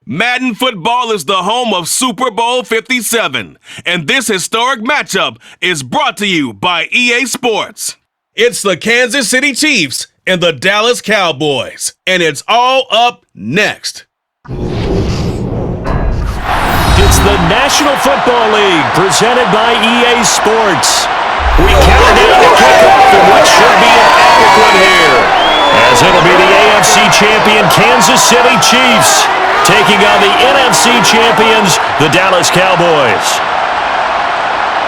Madden Football is the home of Super Bowl 57, and this historic matchup is brought to you by EA Sports. It's the Kansas City Chiefs and the Dallas Cowboys, and it's all up next. It's the National Football League presented by EA Sports. We count down the kickoff in what should be an epic one here, as it'll be the AFC champion Kansas City Chiefs taking on the NFC champions, the Dallas Cowboys.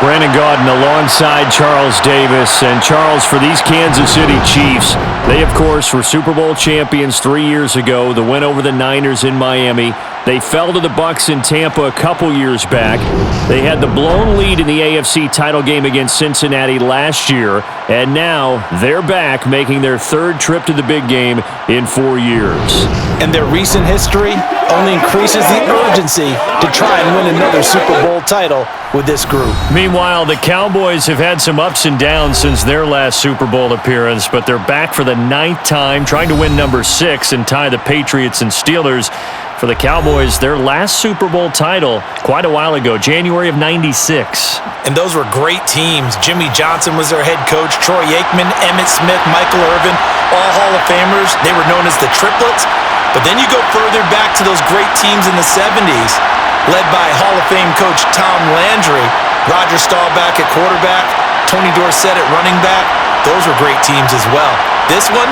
Brandon Gaudin alongside Charles Davis. And Charles, for these Kansas City Chiefs, they, of course, were Super Bowl champions 3 years ago. The win over the Niners in Miami. They fell to the Bucs in Tampa a couple years back. They had the blown lead in the AFC title game against Cincinnati last year. And now they're back, making their third trip to the big game in 4 years. And their recent history only increases the urgency to try and win another Super Bowl title with this group. Meanwhile, the Cowboys have had some ups and downs since their last Super Bowl appearance, but they're back for the 9th time, trying to win number 6 and tie the Patriots and Steelers. For the Cowboys, their last Super Bowl title quite a while ago, January of '96. And those were great teams. Jimmy Johnson was their head coach, Troy Aikman, Emmitt Smith, Michael Irvin, all Hall of Famers. They were known as the Triplets. But then you go further back to those great teams in the 70s, led by Hall of Fame coach Tom Landry, Roger Staubach at quarterback, Tony Dorsett at running back. Those were great teams as well. This one,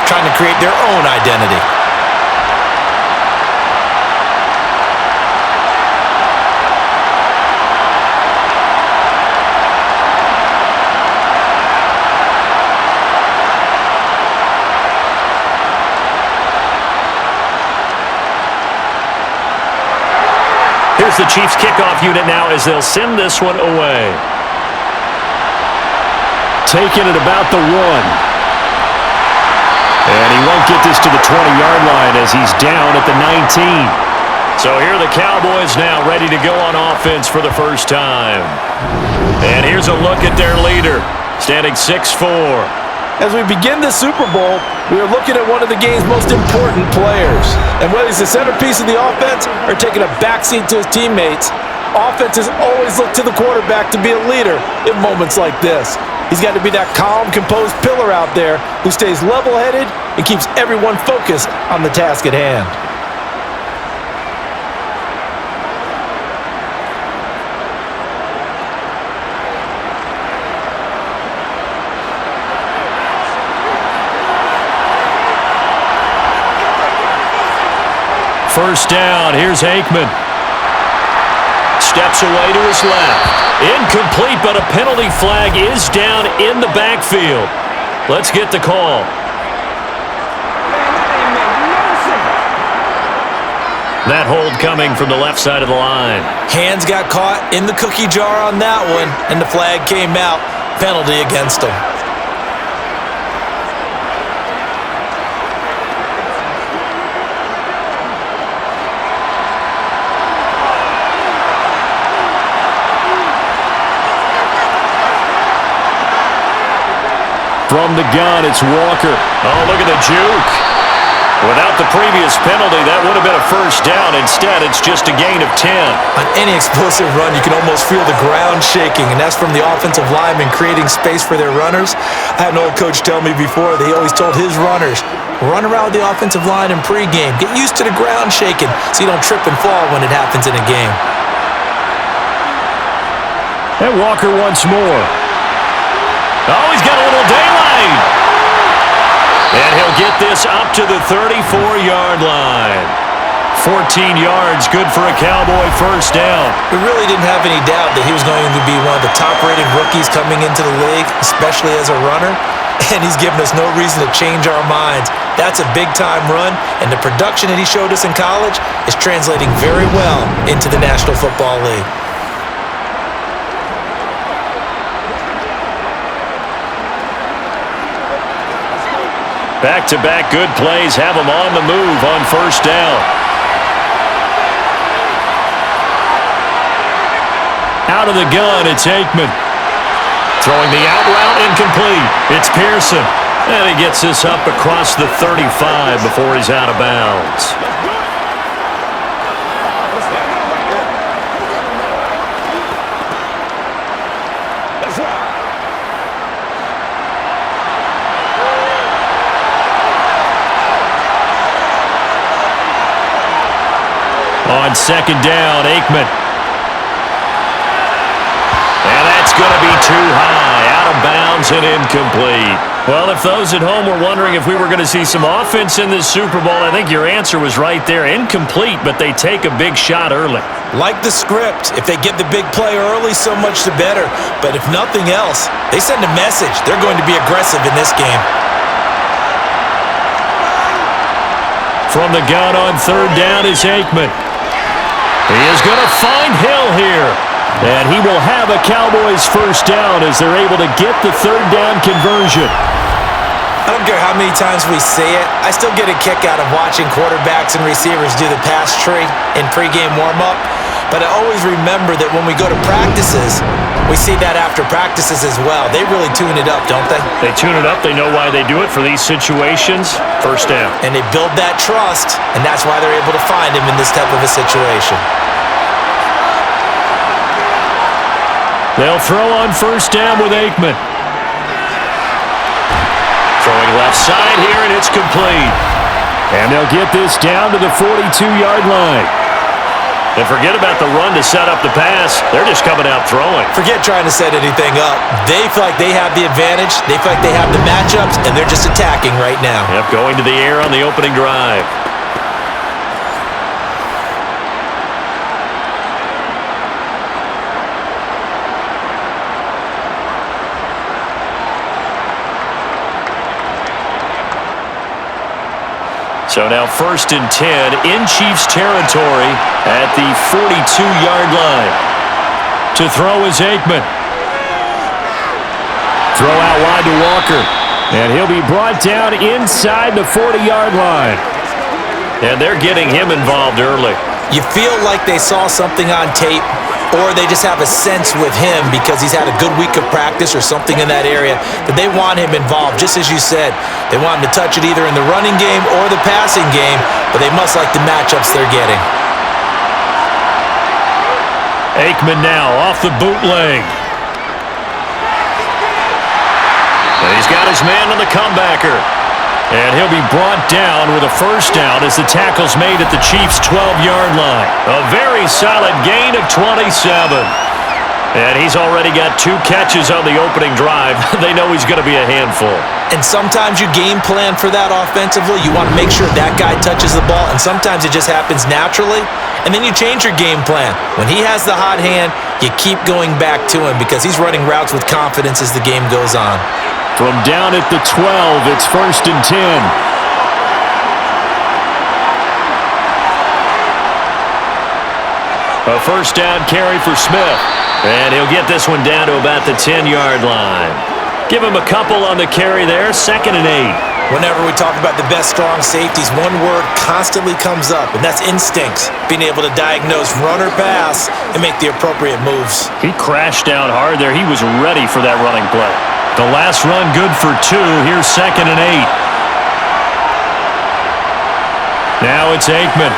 trying to create their own identity. Here's the Chiefs kickoff unit now as they'll send this one away. Taking it about the 1. And he won't get this to the 20-yard line as he's down at the 19. So here are the Cowboys now ready to go on offense for the first time. And here's a look at their leader, standing 6'4". As we begin the Super Bowl, we are looking at one of the game's most important players. And whether he's the centerpiece of the offense or taking a backseat to his teammates, offenses always look to the quarterback to be a leader in moments like this. He's got to be that calm, composed pillar out there who stays level-headed and keeps everyone focused on the task at hand. First down, here's Aikman. Steps away to his left. Incomplete, but a penalty flag is down in the backfield. Let's get the call. That hold coming from the left side of the line. Hands got caught in the cookie jar on that one, and the flag came out. Penalty against him. From the gun, it's Walker. Oh, look at the juke. Without the previous penalty, that would have been a first down. Instead, it's just a gain of 10. On any explosive run, you can almost feel the ground shaking, and that's from the offensive linemen creating space for their runners. I had an old coach tell me before, they always told his runners, run around the offensive line in pregame. Get used to the ground shaking so you don't trip and fall when it happens in a game. And Walker once more. Oh, he's got a little daylight. And he'll get this up to the 34-yard line. 14 yards, good for a Cowboy first down. We really didn't have any doubt that he was going to be one of the top-rated rookies coming into the league, especially as a runner. And he's given us no reason to change our minds. That's a big-time run, and the production that he showed us in college is translating very well into the National Football League. Back-to-back good plays have him on the move on first down. Out of the gun, it's Aikman. Throwing the out route incomplete. It's Pearson. And he gets this up across the 35 before he's out of bounds. On second down, Aikman. And that's going to be too high, out of bounds and incomplete. Well, if those at home were wondering if we were going to see some offense in this Super Bowl, I think your answer was right there. Incomplete, but they take a big shot early. Like the script, if they get the big play early, so much the better. But if nothing else, they send a message. They're going to be aggressive in this game. From the gun on third down is Aikman. He is going to find Hill here. And he will have a Cowboys first down as they're able to get the third down conversion. I don't care how many times we say it, I still get a kick out of watching quarterbacks and receivers do the pass tree in pregame warm-up. But I always remember that when we go to practices, we see that after practices as well. They really tune it up, don't they? They tune it up. They know why they do it for these situations. First down. And they build that trust, and that's why they're able to find him in this type of a situation. They'll throw on first down with Aikman. Throwing left side here, and it's complete. And they'll get this down to the 42-yard line. And forget about the run to set up the pass. They're just coming out throwing. Forget trying to set anything up. They feel like they have the advantage. They feel like they have the matchups, and they're just attacking right now. Yep, going to the air on the opening drive. So now 1st and 10 in Chiefs territory at the 42-yard line. To throw is Aikman. Throw out wide to Walker. And he'll be brought down inside the 40-yard line. And they're getting him involved early. You feel like they saw something on tape, or they just have a sense with him because he's had a good week of practice or something in that area that they want him involved. Just as you said, they want him to touch it either in the running game or the passing game, but they must like the matchups they're getting. Aikman now off the bootleg. And he's got his man on the comebacker. And he'll be brought down with a first down as the tackle's made at the Chiefs' 12-yard line. A very solid gain of 27. And he's already got 2 catches on the opening drive. They know he's going to be a handful. And sometimes you game plan for that offensively. You want to make sure that guy touches the ball, and sometimes it just happens naturally. And then you change your game plan. When he has the hot hand, you keep going back to him because he's running routes with confidence as the game goes on. From down at the 12, it's 1st and 10. A first down carry for Smith. And he'll get this one down to about the 10-yard line. Give him a couple on the carry there, 2nd and 8. Whenever we talk about the best strong safeties, one word constantly comes up, and that's instincts. Being able to diagnose run or pass and make the appropriate moves. He crashed down hard there. He was ready for that running play. The last run good for 2. Here's 2nd and 8. Now it's Aikman.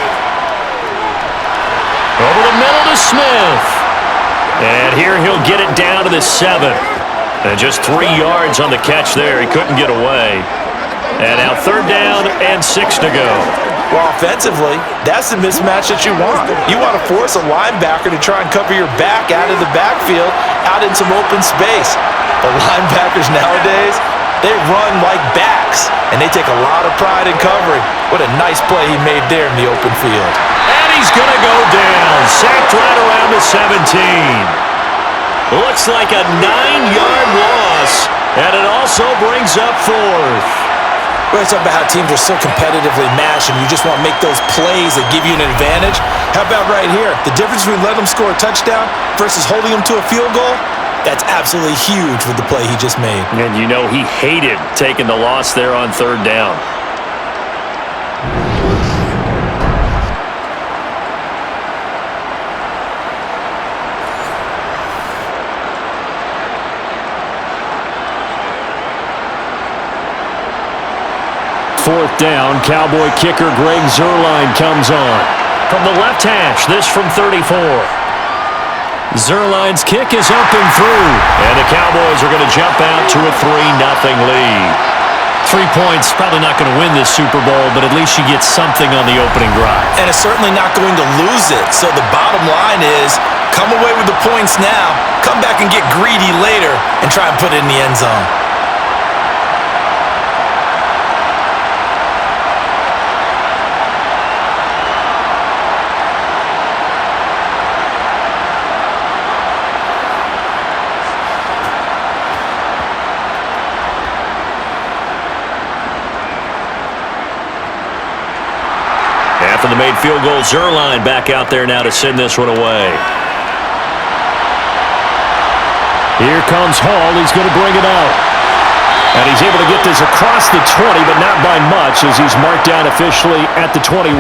Over the middle to Smith. And here he'll get it down to the 7. And just 3 yards on the catch there. He couldn't get away. And now 3rd down and 6 to go. Well, offensively, that's the mismatch that you want. You want to force a linebacker to try and cover your back out of the backfield, out in some open space. But linebackers nowadays, they run like backs, and they take a lot of pride in covering. What a nice play he made there in the open field. And he's going to go down, sacked right around the 17. Looks like a 9-yard loss, and it also brings up 4th. We're talking about how teams are so competitively matched, and you just want to make those plays that give you an advantage. How about right here? The difference between letting them score a touchdown versus holding them to a field goal? That's absolutely huge with the play he just made. And you know he hated taking the loss there on 3rd down. 4th down. Cowboy kicker Greg Zuerlein comes on. From the left hash, this from 34. Zuerlein's kick is up and through. And the Cowboys are going to jump out to a 3-0 lead. 3 points, probably not going to win this Super Bowl, but at least you get something on the opening drive. And it's certainly not going to lose it. So the bottom line is, come away with the points now, come back and get greedy later, and try and put it in the end zone. After the made field goal, Zuerlein back out there now to send this one away. Here comes Hall. He's going to bring it out. And he's able to get this across the 20, but not by much as he's marked down officially at the 21.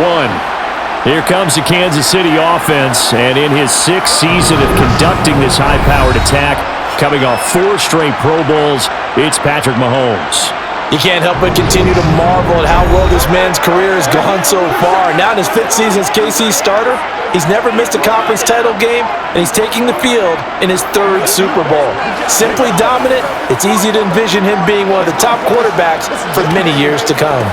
Here comes the Kansas City offense, and in his 6th season of conducting this high-powered attack, coming off 4 straight Pro Bowls, it's Patrick Mahomes. You can't help but continue to marvel at how well this man's career has gone so far. Now in his 5th season as KC's starter, he's never missed a conference title game, and he's taking the field in his 3rd Super Bowl. Simply dominant, it's easy to envision him being one of the top quarterbacks for many years to come.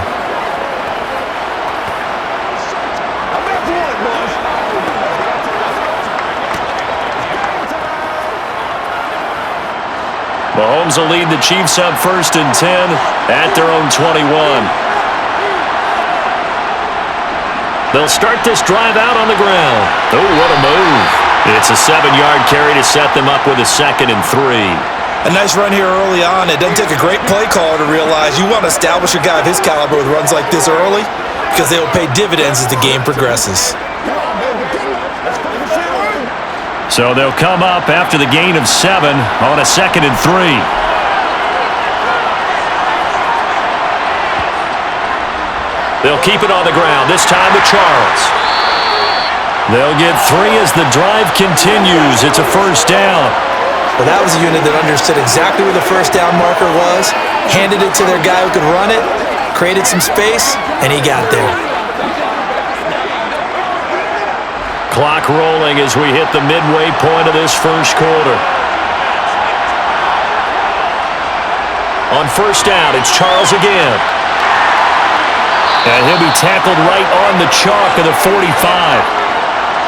Mahomes will lead the Chiefs up 1st and 10 at their own 21. They'll start this drive out on the ground. Oh, what a move. It's a 7-yard carry to set them up with a 2nd and 3. A nice run here early on. It doesn't take a great play caller to realize you want to establish a guy of his caliber with runs like this early because they will pay dividends as the game progresses. So they'll come up after the gain of 7 on a 2nd and 3. They'll keep it on the ground, this time with Charles. They'll get 3 as the drive continues. It's a 1st down. Well, that was a unit that understood exactly where the 1st down marker was, handed it to their guy who could run it, created some space, and he got there. Clock rolling as we hit the midway point of this 1st quarter. On 1st down, it's Charles again. And he'll be tackled right on the chalk of the 45.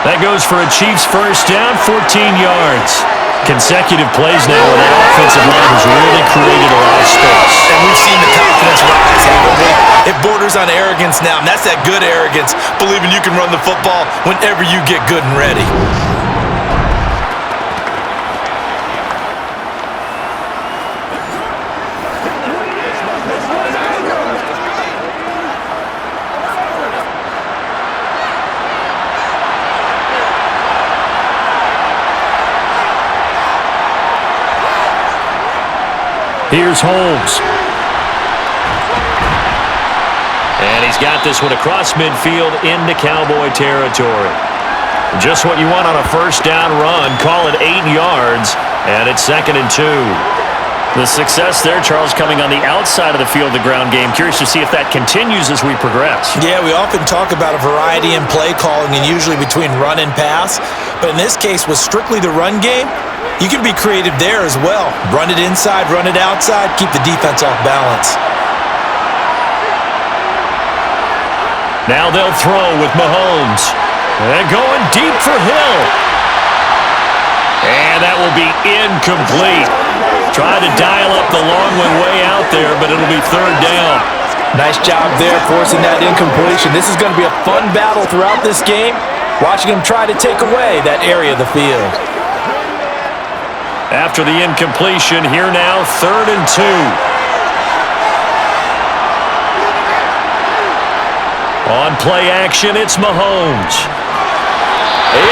That goes for a Chiefs 1st down, 14 yards. Consecutive plays now where that offensive line has really created a lot of space. And we've seen the confidence rise, haven't we? It borders on arrogance now, and that's that good arrogance, believing you can run the football whenever you get good and ready. Here's Holmes. And he's got this one across midfield into Cowboy territory. Just what you want on a 1st down run. Call it 8 yards, and it's 2nd and 2. The success there, Charles, coming on the outside of the field, the ground game. Curious to see if that continues as we progress. Yeah, we often talk about a variety in play calling and usually between run and pass. But in this case, with strictly the run game, you can be creative there as well. Run it inside, run it outside, keep the defense off balance. Now they'll throw with Mahomes. And going deep for Hill. And that will be incomplete. Trying to dial up the long one way out there, but it'll be 3rd down. Nice job there forcing that incompletion. This is going to be a fun battle throughout this game. Watching him try to take away that area of the field. After the incompletion, here now, 3rd and 2. On play action, it's Mahomes.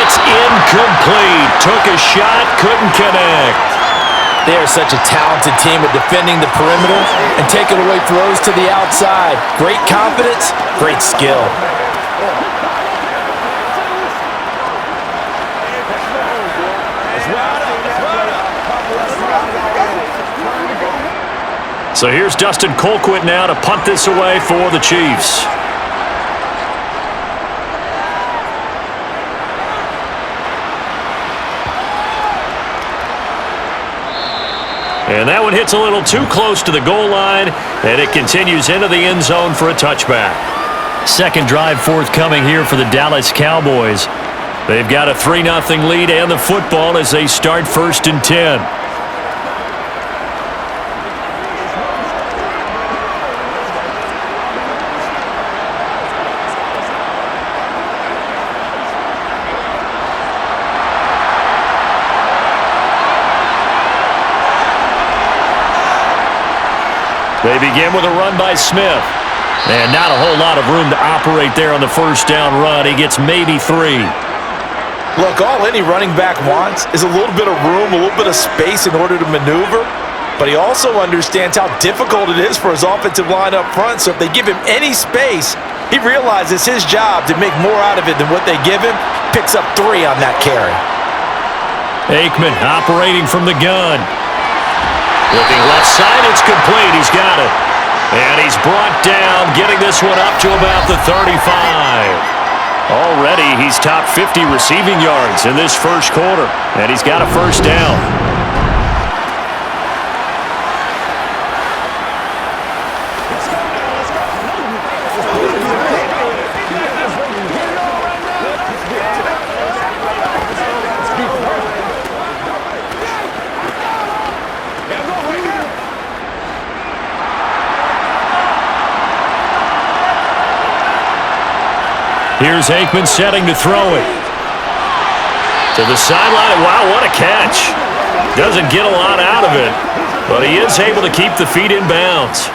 It's incomplete. Took a shot, couldn't connect. They are such a talented team at defending the perimeter and taking away throws to the outside. Great confidence, great skill. So here's Dustin Colquitt now to punt this away for the Chiefs. And that one hits a little too close to the goal line, and it continues into the end zone for a touchback. Second drive forthcoming here for the Dallas Cowboys. They've got a 3-0 lead and the football as they start 1st and 10. They begin with a run by Smith. And not a whole lot of room to operate there on the first down run. He gets maybe 3. Look, all any running back wants is a little bit of room, a little bit of space in order to maneuver. But he also understands how difficult it is for his offensive line up front. So if they give him any space, he realizes his job to make more out of it than what they give him. Picks up 3 on that carry. Aikman operating from the gun. Looking left side, it's complete. He's got it. And he's brought down, getting this one up to about the 35. Already, he's top 50 receiving yards in this first quarter. And he's got a first down. Here's Aikman setting to throw it. To the sideline. Wow, what a catch. Doesn't get a lot out of it, but he is able to keep the feet in bounds.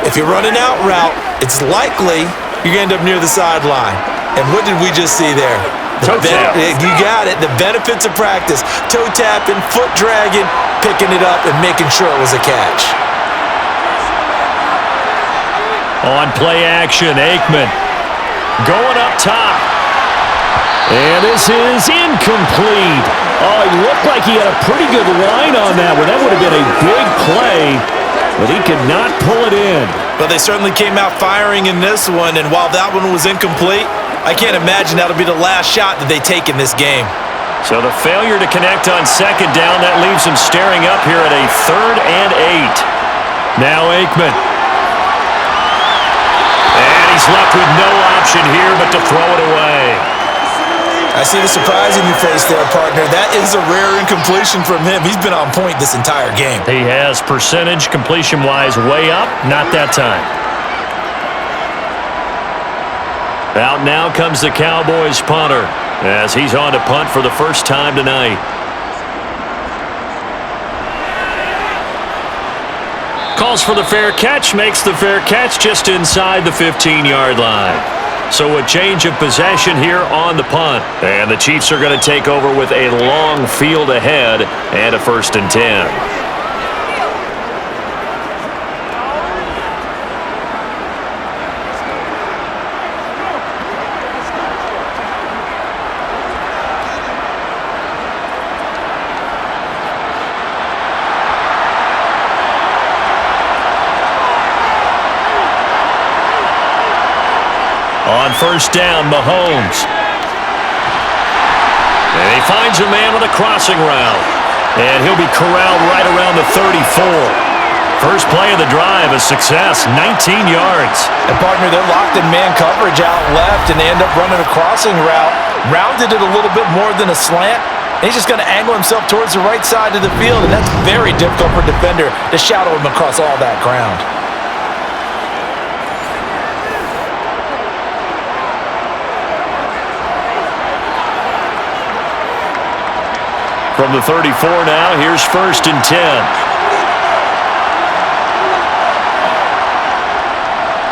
If you're running out route, it's likely you're going to end up near the sideline. And what did we just see there? Toe tap. You got it. The benefits of practice. Toe tapping, foot dragging, picking it up, and making sure it was a catch. On play action, Aikman. Going up top. And this is incomplete. Oh, he looked like he had a pretty good line on that one. That would have been a big play, but he could not pull it in. But they certainly came out firing in this one, and while that one was incomplete, I can't imagine that'll be the last shot that they take in this game. So the failure to connect on second down, that leaves him staring up here at a 3rd and 8. Now Aikman. And he's left with no option here but to throw it away. I see the surprise in your face there, partner. That is a rare incompletion from him. He's been on point this entire game. He has percentage completion-wise way up, not that time. Out now comes the Cowboys punter as he's on to punt for the first time tonight. Calls for the fair catch, makes the fair catch just inside the 15-yard line. So a change of possession here on the punt. And the Chiefs are going to take over with a long field ahead and a 1st and 10. On first down, Mahomes. And he finds a man with a crossing route. And he'll be corralled right around the 34. First play of the drive, a success, 19 yards. And partner, they're locked in man coverage out left, and they end up running a crossing route. Rounded it a little bit more than a slant. And he's just going to angle himself towards the right side of the field, and that's very difficult for a defender to shadow him across all that ground. From the 34 now, here's 1st and 10.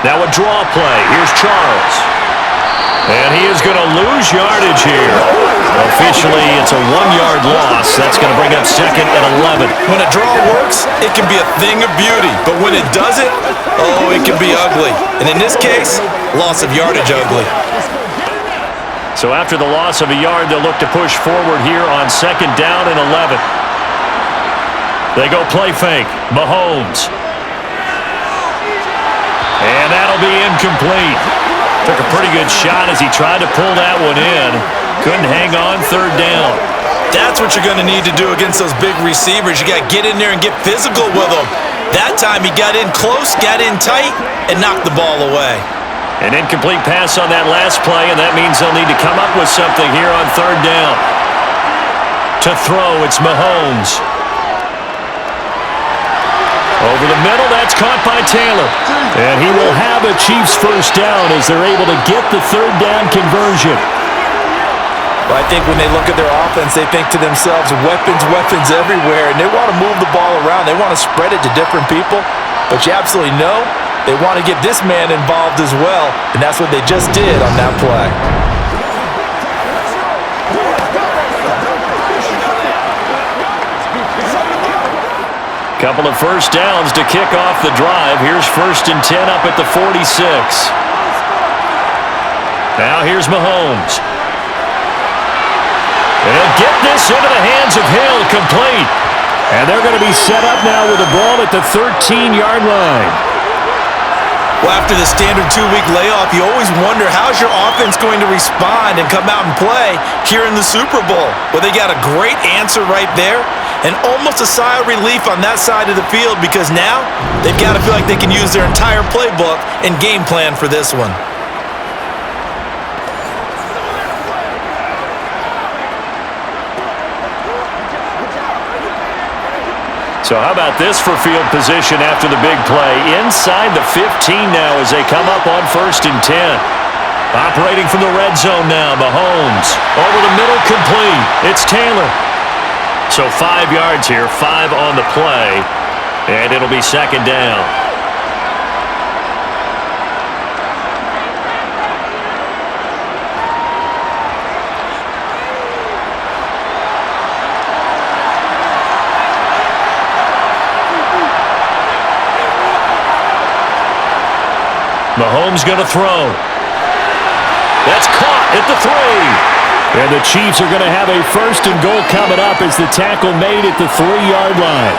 Now a draw play. Here's Charles. And he is going to lose yardage here. Officially, it's a 1-yard loss. That's going to bring up 2nd and 11. When a draw works, it can be a thing of beauty. But when it doesn't, oh, it can be ugly. And in this case, loss of yardage ugly. So after the loss of a yard, they'll look to push forward here on 2nd down and 11. They go play fake. Mahomes. that'll be incomplete. Took a pretty good shot as he tried to pull that one in. Couldn't hang on, third down. That's what you're going to need to do against those big receivers. You got to get in there and get physical with them. That time he got in close, got in tight, and knocked the ball away. An incomplete pass on that last play, and that means they'll need to come up with something here on third down. To throw, it's Mahomes. Over the middle, that's caught by Taylor. And he will have a Chiefs first down as they're able to get the third down conversion. Well, I think when they look at their offense, they think to themselves, weapons, weapons everywhere, and they want to move the ball around. They want to spread it to different people, but you absolutely know they want to get this man involved as well, and that's what they just did on that play. Couple of first downs to kick off the drive. Here's 1st and 10 up at the 46. Now here's Mahomes. And he'll get this into the hands of Hill, complete. And they're going to be set up now with the ball at the 13-yard line. Well, after the standard 2-week layoff, you always wonder how's your offense going to respond and come out and play here in the Super Bowl. Well, they got a great answer right there and almost a sigh of relief on that side of the field because now they've got to feel like they can use their entire playbook and game plan for this one. So how about this for field position after the big play? Inside the 15 now as they come up on 1st and 10. Operating from the red zone now, Mahomes. Over the middle, complete. It's Taylor. So 5 yards here, 5 on the play, and it'll be second down. Mahomes going to throw. That's caught at the 3. And the Chiefs are going to have a 1st and goal coming up as the tackle made at the 3-yard line.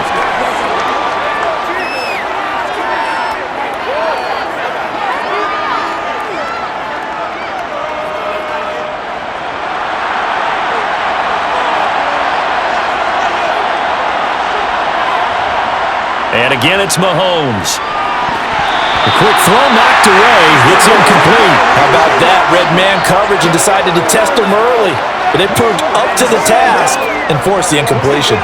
And again, it's Mahomes. A quick throw knocked away. It's incomplete. How about that? Red man coverage and decided to test him early. But they proved up to the task and forced the incompletion.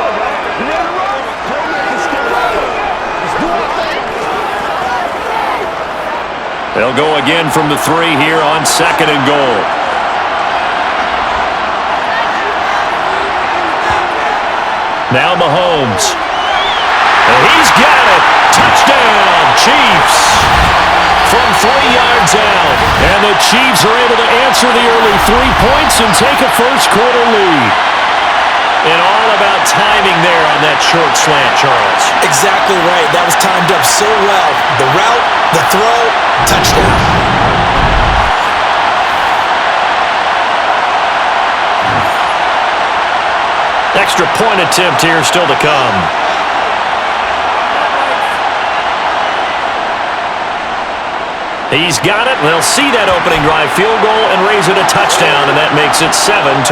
They'll go again from the 3 here on 2nd and goal. Now Mahomes. And he's got it. Touchdown, Chiefs. From 3 yards out. And the Chiefs are able to answer the early 3 points and take a first-quarter lead. And all about timing there on that short slant, Charles. Exactly right. That was timed up so well. The route, the throw, touchdown. Extra point attempt here still to come. He's got it. They'll see that opening drive field goal and raise it a touchdown, and that makes it 7-3.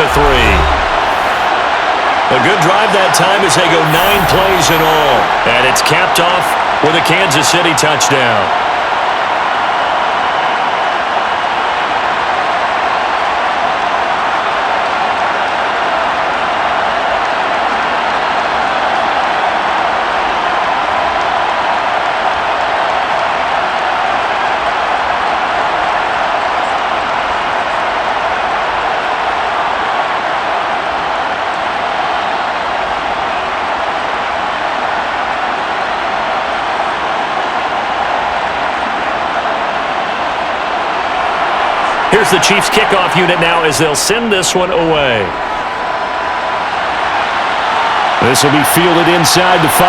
A good drive that time as they go 9 plays in all. And it's capped off with a Kansas City touchdown. Here's the Chiefs kickoff unit now as they'll send this one away. This will be fielded inside the 5.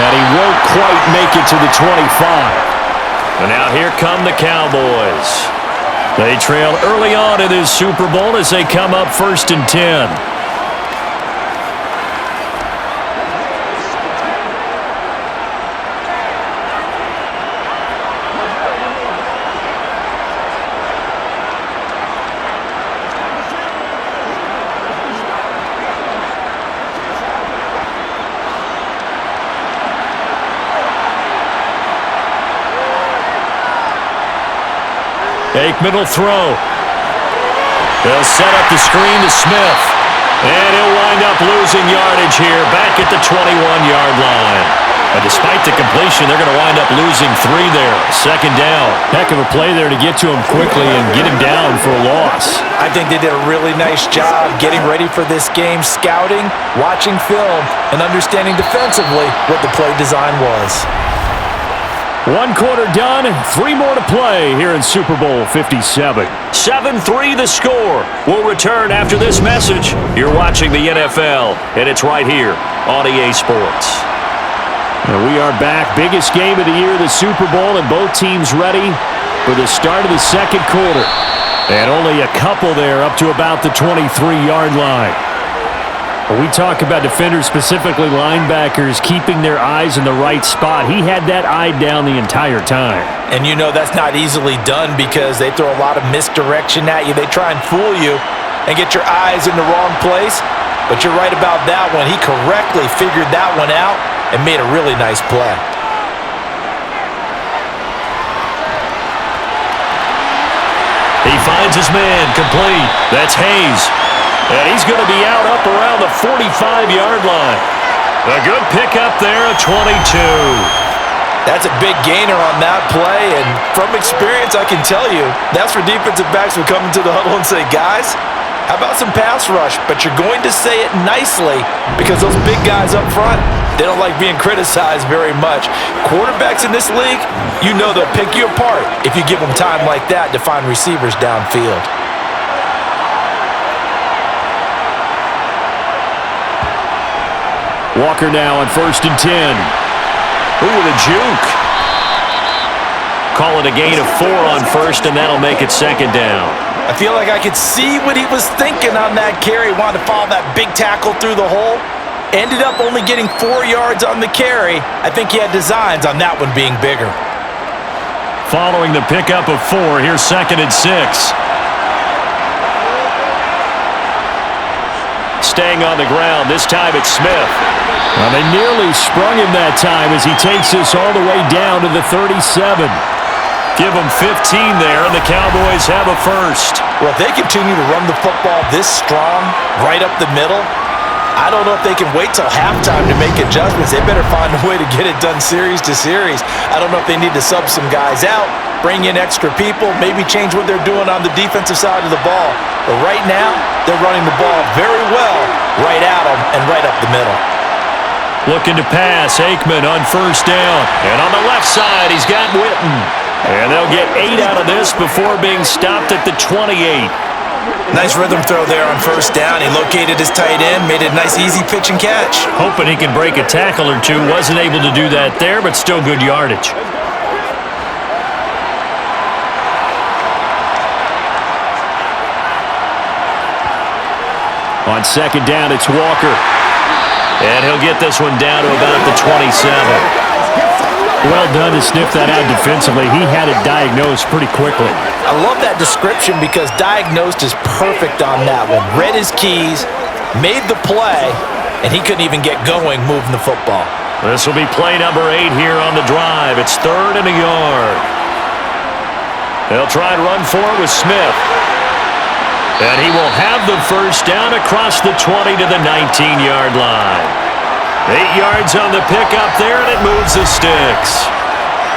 And he won't quite make it to the 25. And now here come the Cowboys. They trail early on in this Super Bowl as they come up 1st and 10. Aikman will throw. They'll set up the screen to Smith. And he'll wind up losing yardage here back at the 21-yard line. And despite the completion, they're going to wind up losing 3 there. Second down. Heck of a play there to get to him quickly and get him down for a loss. I think they did a really nice job getting ready for this game, scouting, watching film, and understanding defensively what the play design was. 1 quarter done, 3 more to play here in Super Bowl 57. 7-3 the score. We'll return after this message. You're watching the NFL, and it's right here on EA Sports. And we are back. Biggest game of the year, the Super Bowl, and both teams ready for the start of the second quarter. And only a couple there up to about the 23-yard line. When we talk about defenders, specifically linebackers, keeping their eyes in the right spot, he had that eye down the entire time. And you know that's not easily done because they throw a lot of misdirection at you. They try and fool you and get your eyes in the wrong place. But you're right about that one. He correctly figured that one out and made a really nice play. He finds his man, complete. That's Hayes. And he's going to be out up around the 45-yard line. A good pickup there, a 22. That's a big gainer on that play, and from experience, I can tell you, that's where defensive backs will come into the huddle and say, guys, how about some pass rush? But you're going to say it nicely because those big guys up front, they don't like being criticized very much. Quarterbacks in this league, you know they'll pick you apart if you give them time like that to find receivers downfield. Walker now on 1st and 10. Ooh, with a juke. Call it a gain of 4 on 1st, and that'll make it 2nd down. I feel like I could see what he was thinking on that carry. Wanted to follow that big tackle through the hole. Ended up only getting 4 yards on the carry. I think he had designs on that one being bigger. Following the pickup of 4, here's 2nd and 6. Staying on the ground, this time it's Smith. Well, they nearly sprung him that time as he takes this all the way down to the 37. Give him 15 there, and the Cowboys have a first. Well, if they continue to run the football this strong, right up the middle, I don't know if they can wait till halftime to make adjustments. They better find a way to get it done series to series. I don't know if they need to sub some guys out, bring in extra people, maybe change what they're doing on the defensive side of the ball. But right now, they're running the ball very well right at them and right up the middle. Looking to pass, Aikman on 1st down. And on the left side, he's got Witten. And they'll get 8 out of this before being stopped at the 28. Nice rhythm throw there on 1st down. He located his tight end, made it a nice easy pitch and catch. Hoping he can break a tackle or two. Wasn't able to do that there, but still good yardage. On 2nd down, it's Walker. And he'll get this one down to about the 27. Well done to sniff that out defensively. He had it diagnosed pretty quickly. I love that description because diagnosed is perfect on that one. Read his keys, made the play, and he couldn't even get going moving the football. This will be play number 8 here on the drive. It's 3rd and a yard. They'll try and run for it with Smith. And he will have the first down across the 20 to the 19-yard line. 8 yards on the pickup there, and it moves the sticks.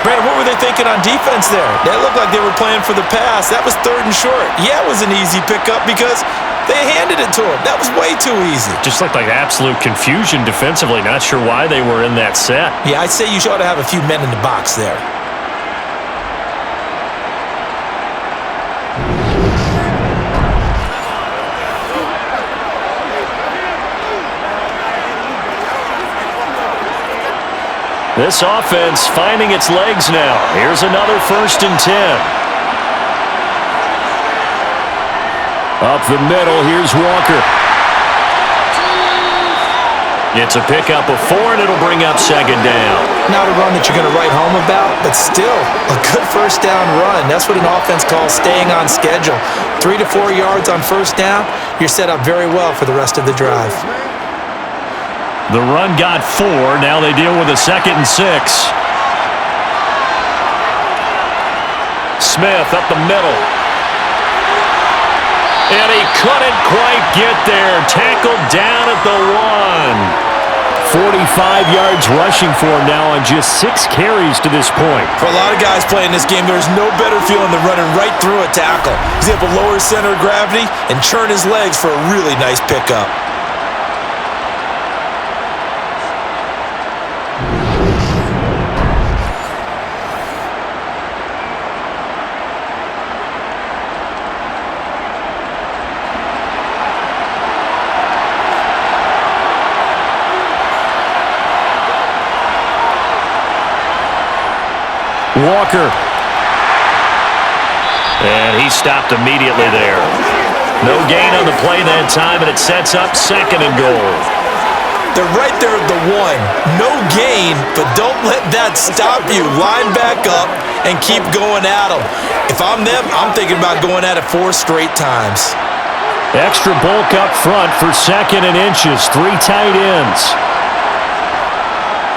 Brandon, what were they thinking on defense there? That looked like they were playing for the pass. That was 3rd and short. Yeah, it was an easy pickup because they handed it to him. That was way too easy. Just looked like absolute confusion defensively. Not sure why they were in that set. Yeah, I'd say you ought to have a few men in the box there. This offense finding its legs now. Here's another 1st and 10. Up the middle, here's Walker. It's a pickup of 4, and it'll bring up 2nd down. Not a run that you're going to write home about, but still a good 1st down run. That's what an offense calls staying on schedule. 3 to 4 yards on 1st down, you're set up very well for the rest of the drive. The run got 4. Now they deal with a 2nd and 6. Smith up the middle. And he couldn't quite get there. Tackled down at the 1. 45 yards rushing for him now on just 6 carries to this point. For a lot of guys playing this game, there's no better feeling than running right through a tackle. He's able to lower his center of gravity and churn his legs for a really nice pickup. Walker. And he stopped immediately there. No gain on the play that time, and it sets up 2nd and goal. They're right there at the 1. No gain, but don't let that stop you. Line back up and keep going at them. If I'm them, I'm thinking about going at it 4 straight times. Extra bulk up front for 2nd and inches. 3 tight ends.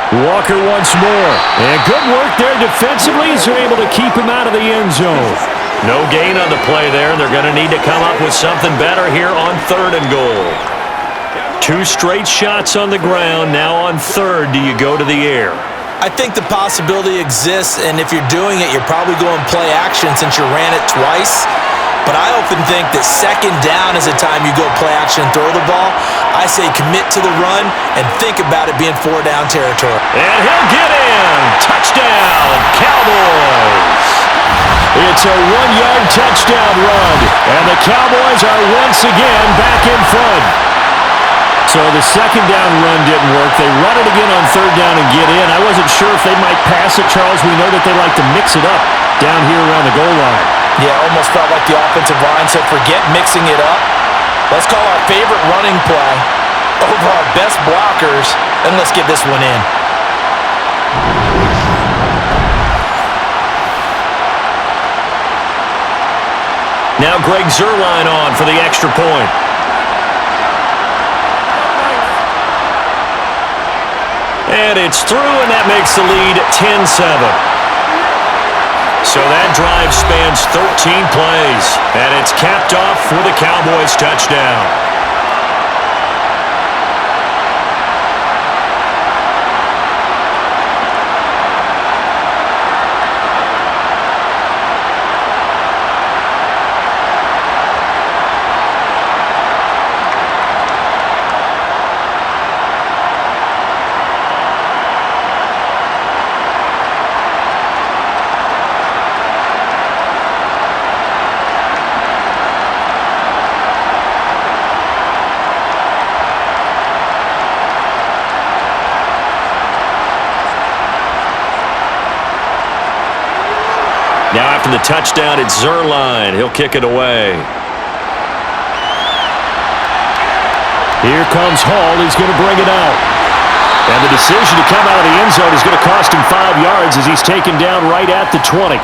Walker once more. And good work there defensively as they're able to keep him out of the end zone. No gain on the play there. They're going to need to come up with something better here on 3rd and goal. 2 straight shots on the ground. Now on 3rd, do you go to the air? I think the possibility exists, and if you're doing it, you're probably going play action since you ran it twice. But I often think that 2nd down is the time you go play action and throw the ball. I say commit to the run and think about it being 4-down territory. And he'll get in. Touchdown, Cowboys. It's a 1-yard touchdown run. And the Cowboys are once again back in front. So the 2nd down run didn't work. They run it again on 3rd down and get in. I wasn't sure if they might pass it, Charles. We know that they like to mix it up down here around the goal line. Yeah, almost felt like the offensive line said, forget mixing it up. Let's call our favorite running play over our best blockers, and let's get this one in. Now Greg Zuerlein on for the extra point. And it's through, and that makes the lead 10-7. So that drive spans 13 plays, and it's capped off for the Cowboys touchdown. Now after the touchdown, it's Zuerlein. He'll kick it away. Here comes Hall. He's going to bring it out. And the decision to come out of the end zone is going to cost him 5 yards as he's taken down right at the 20.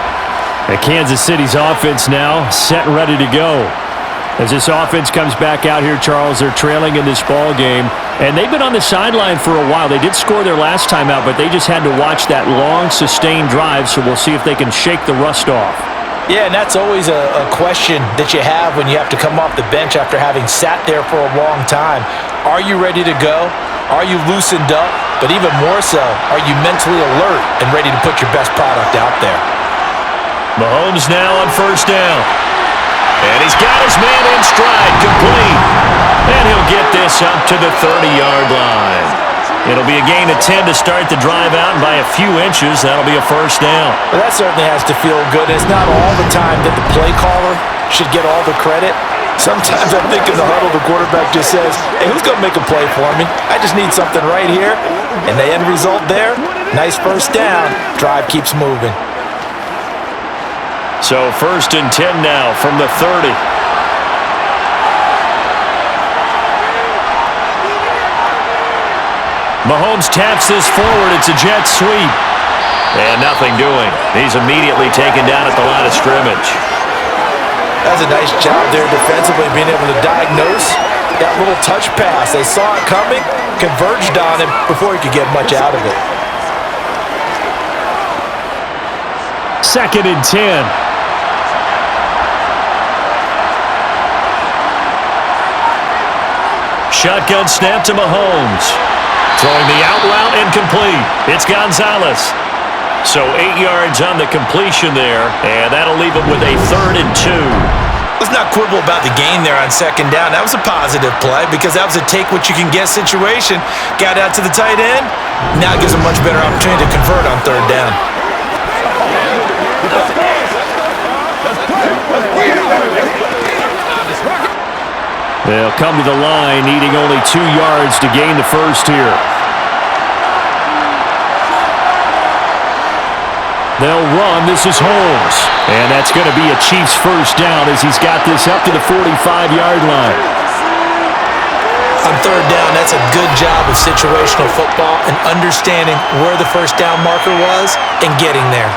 And Kansas City's offense now set and ready to go. As this offense comes back out here, Charles, they're trailing in this ball game. And they've been on the sideline for a while. They did score their last time out, but they just had to watch that long, sustained drive, so we'll see if they can shake the rust off. Yeah, and that's always a question that you have when you have to come off the bench after having sat there for a long time. Are you ready to go? Are you loosened up? But even more so, are you mentally alert and ready to put your best product out there? Mahomes now on 1st down. And he's got his man in stride, complete. And he'll get this up to the 30-yard line. It'll be a gain of 10 to start the drive out, and by a few inches, that'll be a 1st down. Well, that certainly has to feel good. It's not all the time that the play caller should get all the credit. Sometimes I think in the huddle, the quarterback just says, hey, who's going to make a play for me? I just need something right here. And the end result there, nice 1st down. Drive keeps moving. So 1st and 10 now from the 30. Mahomes taps this forward. It's a jet sweep. And nothing doing. He's immediately taken down at the line of scrimmage. That's a nice job there defensively, being able to diagnose that little touch pass. They saw it coming, converged on him before he could get much out of it. 2nd and 10. shotgun snap to Mahomes. Throwing the out route incomplete. It's Gonzalez. So 8 yards on the completion there, and that'll leave him with a 3rd and 2. Let's not quibble about the gain there on 2nd down. That was a positive play because that was a take-what-you-can-get situation. Got out to the tight end. Now it gives him a much better opportunity to convert on 3rd down. They'll come to the line, needing only 2 yards to gain the first here. They'll run. This is Holmes. And that's going to be a Chiefs first down as he's got this up to the 45-yard line. On 3rd down, that's a good job of situational football and understanding where the first down marker was and getting there.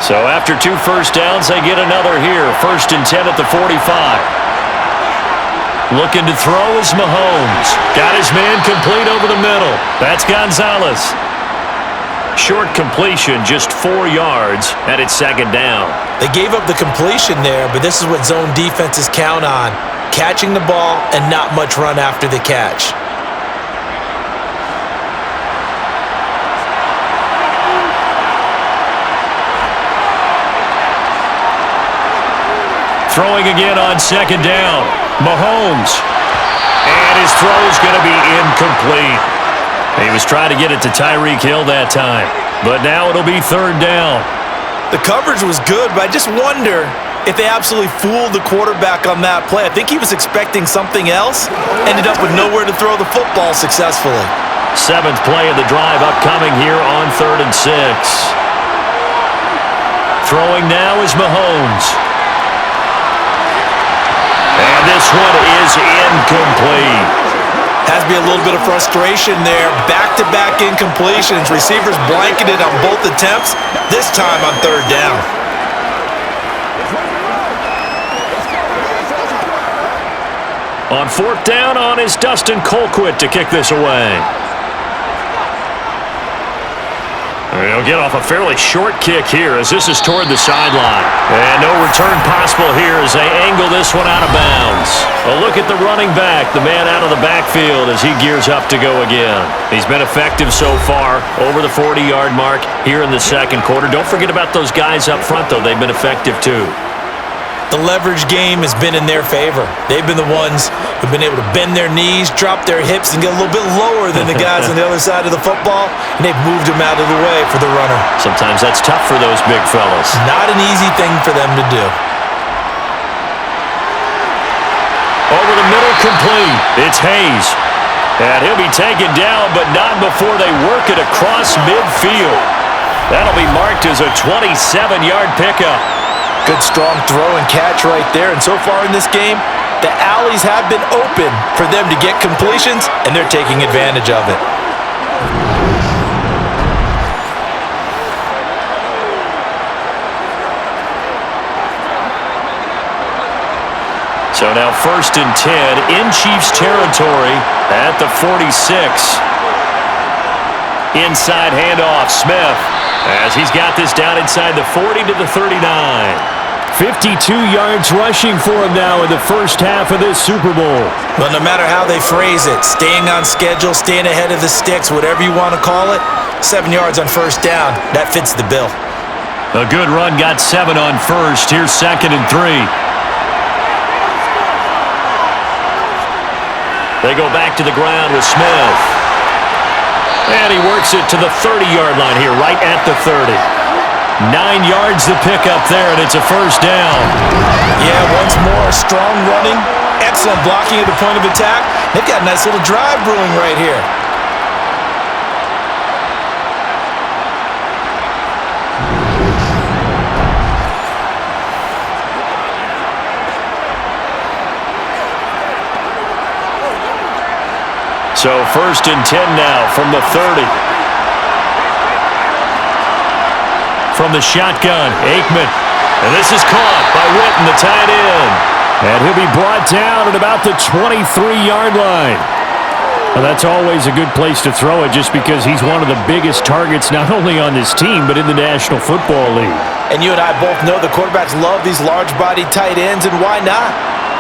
So after 2 first downs, they get another here. 1st and 10 at the 45. Looking to throw is Mahomes. Got his man complete over the middle. That's Gonzalez. Short completion, just 4 yards, and it's 2nd down. They gave up the completion there, but this is what zone defenses count on. Catching the ball and not much run after the catch. Throwing again on 2nd down. Mahomes. And his throw is going to be incomplete. He was trying to get it to Tyreek Hill that time. But now it'll be 3rd down. The coverage was good, but I just wonder if they absolutely fooled the quarterback on that play. I think he was expecting something else. Ended up with nowhere to throw the football successfully. 7th play of the drive upcoming here on 3rd and 6. Throwing now is Mahomes. And this one is incomplete. Has to be a little bit of frustration there. Back-to-back incompletions. Receivers blanketed on both attempts, this time on 3rd down. On 4th down is Dustin Colquitt to kick this away. He'll get off a fairly short kick here as this is toward the sideline. And no return possible here as they angle this one out of bounds. A look at the running back, the man out of the backfield as he gears up to go again. He's been effective so far, over the 40-yard mark here in the 2nd quarter. Don't forget about those guys up front, though. They've been effective, too. The leverage game has been in their favor. They've been the ones who've been able to bend their knees, drop their hips, and get a little bit lower than the guys on the other side of the football, and they've moved them out of the way for the runner. Sometimes that's tough for those big fellas. Not an easy thing for them to do. Over the middle, complete. It's Hayes. And he'll be taken down, but not before they work it across midfield. That'll be marked as a 27-yard pickup. Good strong throw and catch right there. And so far in this game, the alleys have been open for them to get completions, and they're taking advantage of it. So now 1st and 10 in Chiefs territory at the 46. Inside handoff, Smith, as he's got this down inside the 40 to the 39. 52 yards rushing for him now in the first half of this Super Bowl. Well, no matter how they phrase it, staying on schedule, staying ahead of the sticks, whatever you want to call it, 7 yards on 1st down, that fits the bill. A good run, got 7 on 1st. Here's 2nd and 3. They go back to the ground with Smith. And he works it to the 30-yard line here, right at the 30. 9 yards to pick up there, and it's a 1st down. Yeah, once more, strong running, excellent blocking at the point of attack. They've got a nice little drive brewing right here. So 1st and 10 now from the 30. from the shotgun. Aikman. And this is caught by Witten, the tight end. And he'll be brought down at about the 23-yard line. Well, that's always a good place to throw it just because he's one of the biggest targets not only on this team but in the National Football League. And you and I both know the quarterbacks love these large-bodied tight ends, and why not?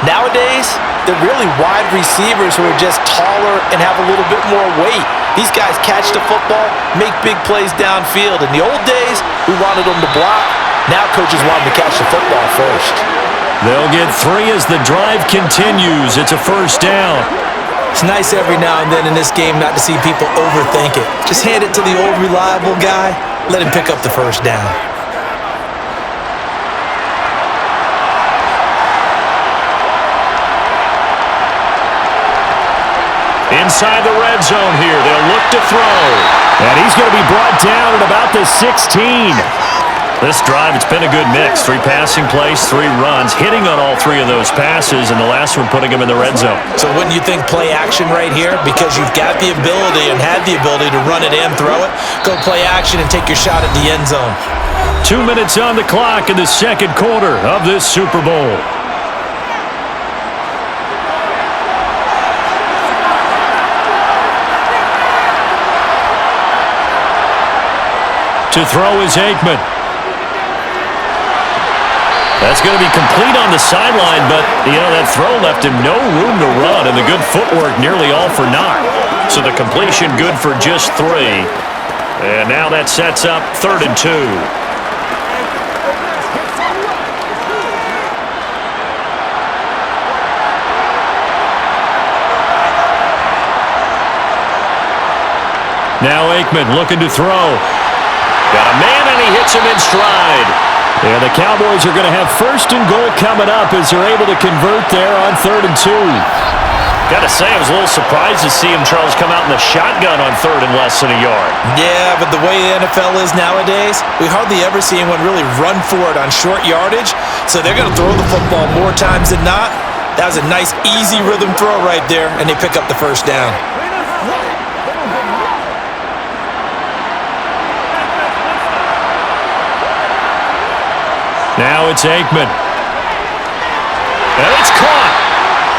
Nowadays, they're really wide receivers who are just taller and have a little bit more weight. These guys catch the football, make big plays downfield. In the old days, we wanted them to block. Now coaches want them to catch the football first. They'll get 3 as the drive continues. It's a first down. It's nice every now and then in this game not to see people overthink it. Just hand it to the old reliable guy. Let him pick up the first down. Inside the red zone here. They'll look to throw. And he's going to be brought down at about the 16. This drive, it's been a good mix. 3 passing plays, 3 runs, hitting on all 3 of those passes, and the last one putting him in the red zone. So wouldn't you think play action right here? Because you've got the ability and had the ability to run it and throw it. Go play action and take your shot at the end zone. 2 minutes on the clock in the second quarter of this Super Bowl. To throw is Aikman. That's going to be complete on the sideline, but, that throw left him no room to run, and the good footwork nearly all for naught. So the completion good for just 3. And now that sets up 3rd and 2. Now Aikman looking to throw. Got a man, and he hits him in stride. And the Cowboys are going to have 1st and goal coming up as they're able to convert there on 3rd and 2. Got to say, I was a little surprised to see him, Charles, come out in the shotgun on 3rd and less than a yard. Yeah, but the way the NFL is nowadays, we hardly ever see anyone really run for it on short yardage. So they're going to throw the football more times than not. That was a nice, easy rhythm throw right there, and they pick up the first down. Now it's Aikman. And it's caught.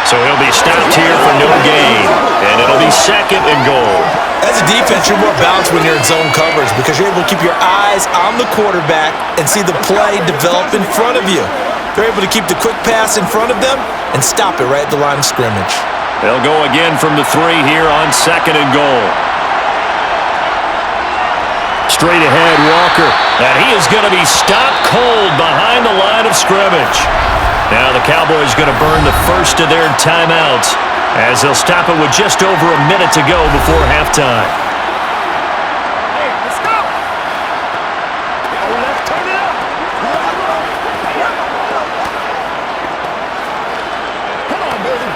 So he'll be stopped here for no gain. And it'll be 2nd and goal. As a defense, you're more balanced when you're in zone coverage because you're able to keep your eyes on the quarterback and see the play develop in front of you. They're able to keep the quick pass in front of them and stop it right at the line of scrimmage. They'll go again from the 3 here on 2nd and goal. Straight ahead, Walker. And he is going to be stopped cold behind the line of scrimmage. Now the Cowboys going to burn the first of their timeouts as they'll stop it with just over a minute to go before halftime. Hey, let's go. Let's turn it up. Come on, baby.